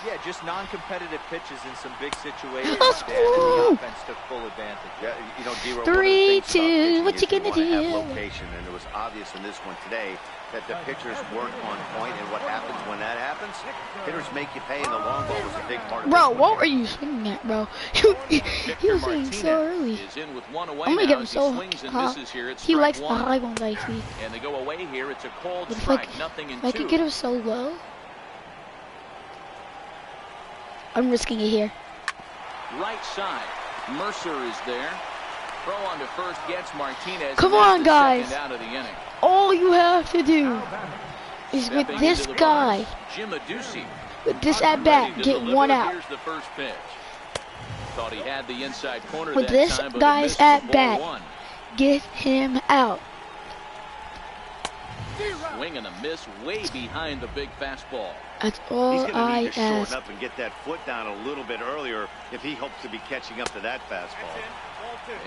Yeah, just non-competitive pitches in some big situations. Let's Dan, and the go. offense took full advantage. Yeah, you know, D-Row, 3-2, what you gonna do? Have location, and it was obvious in this one today that the pitchers weren't on point, and what happens when that happens? Hitters make you pay, and the long ball was a big part of Bro, this what one. were you swinging at, bro? He was swinging so early. Is in with one away I'm gonna now get him as he so swings and hot. misses here. It's He strike likes the one. high ones, I see. And they go away here. It's a cold But if strike. Nothing in I two. could get him so low. I'm risking it here. Right side. Mercer is there. Throw on to first gets Martinez. Come and that's on, the guys. second out of the inning. All you have to do is with Stepping this into the guy, box, Jim Adducci. with this at Ready bat, to get deliver. one out. Here's the first pitch. Thought he had the inside corner With that this time, but it guy's missed for at ball bat. one. Get him out. Swing and a miss way behind the big fastball. That's He's all going to I need to shorten ask. up and get that foot down a little bit earlier if he hopes to be catching up to that fastball.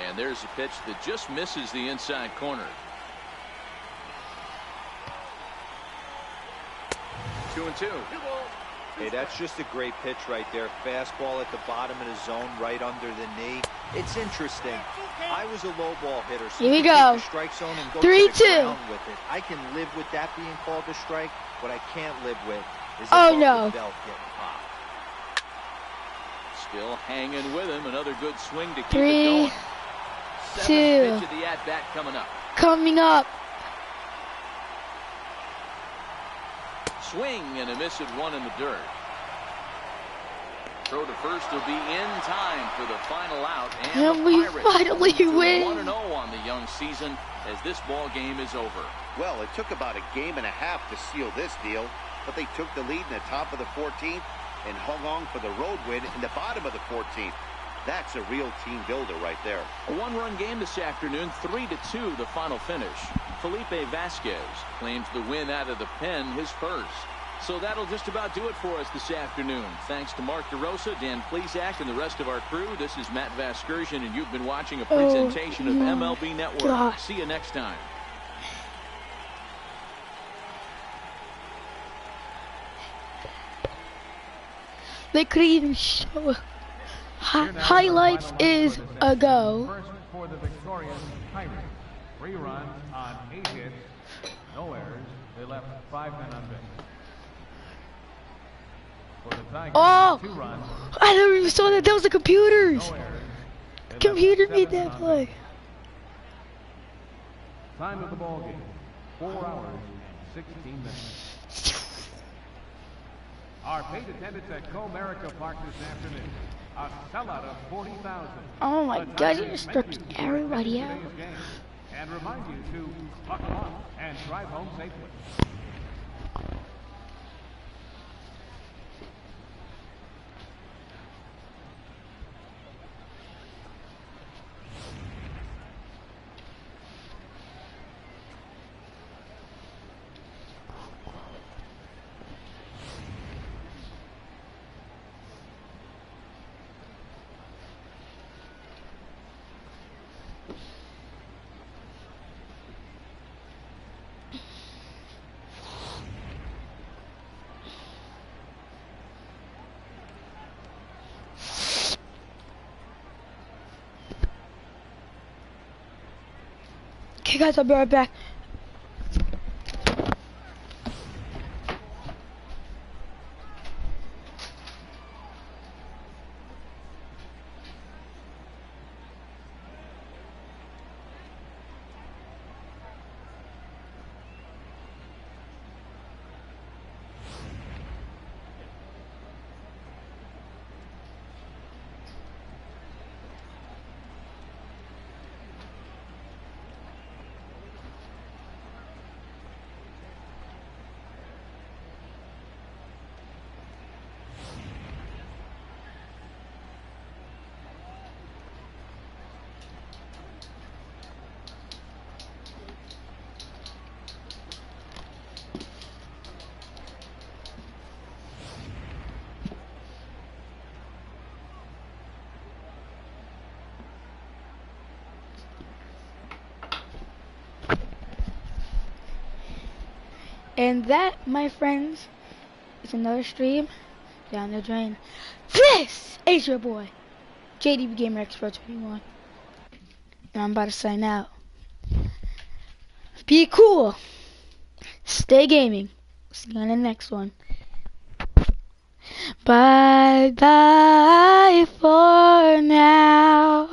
And there's a pitch that just misses the inside corner. 2-2. Hey, that's just a great pitch right there. Fastball at the bottom of the zone, right under the knee. It's interesting. I was a low ball hitter, so Here we you can go. take the strike zone and go 3-2. to the ground with it. I can live with that being called a strike. What I can't live with is Oh, above no. the belt getting popped. Still hanging with him. Another good swing to keep 3, it going. 2. Seventh pitch of the at-bat coming up. Coming up. Swing and a miss at one in the dirt. Throw to first will be in time for the final out. And the we Pirates finally win. 1-0 on the young season as this ball game is over. Well, it took about a game and a half to seal this deal, but they took the lead in the top of the 14th and hung on for the road win in the bottom of the 14th. That's a real team builder right there. A one-run game this afternoon, 3-2 the final finish. Felipe Vasquez claims the win out of the pen, his first. So that'll just about do it for us this afternoon. Thanks to Mark DeRosa, Dan Plesac, and the rest of our crew. This is Matt Vasgersian, and you've been watching a presentation of MLB Network. God. See you next time. They could even show highlights is a go. First for the victorious Pirates. 3 runs on 8 hits, no errors. They left 5 men on base. For the Tigers, Oh! 2 runs, I never even saw that. That was the computers. no errors. They left Computer 7 made men that on play. base. Time of the ball game, 4 hours and 16 minutes. Our paid attendance at Comerica Park this afternoon. A sellout of 40,000. Oh my The God, Tigers you just thank took you for everybody attending out. today's game and remind you to buckle up and drive home safely. Okay, guys, I'll be right back. And that, my friends, is another stream down the drain. This is your boy, JDB Gamer Expert 21. And I'm about to sign out. Be cool. Stay gaming. See you on the next one. Bye bye for now.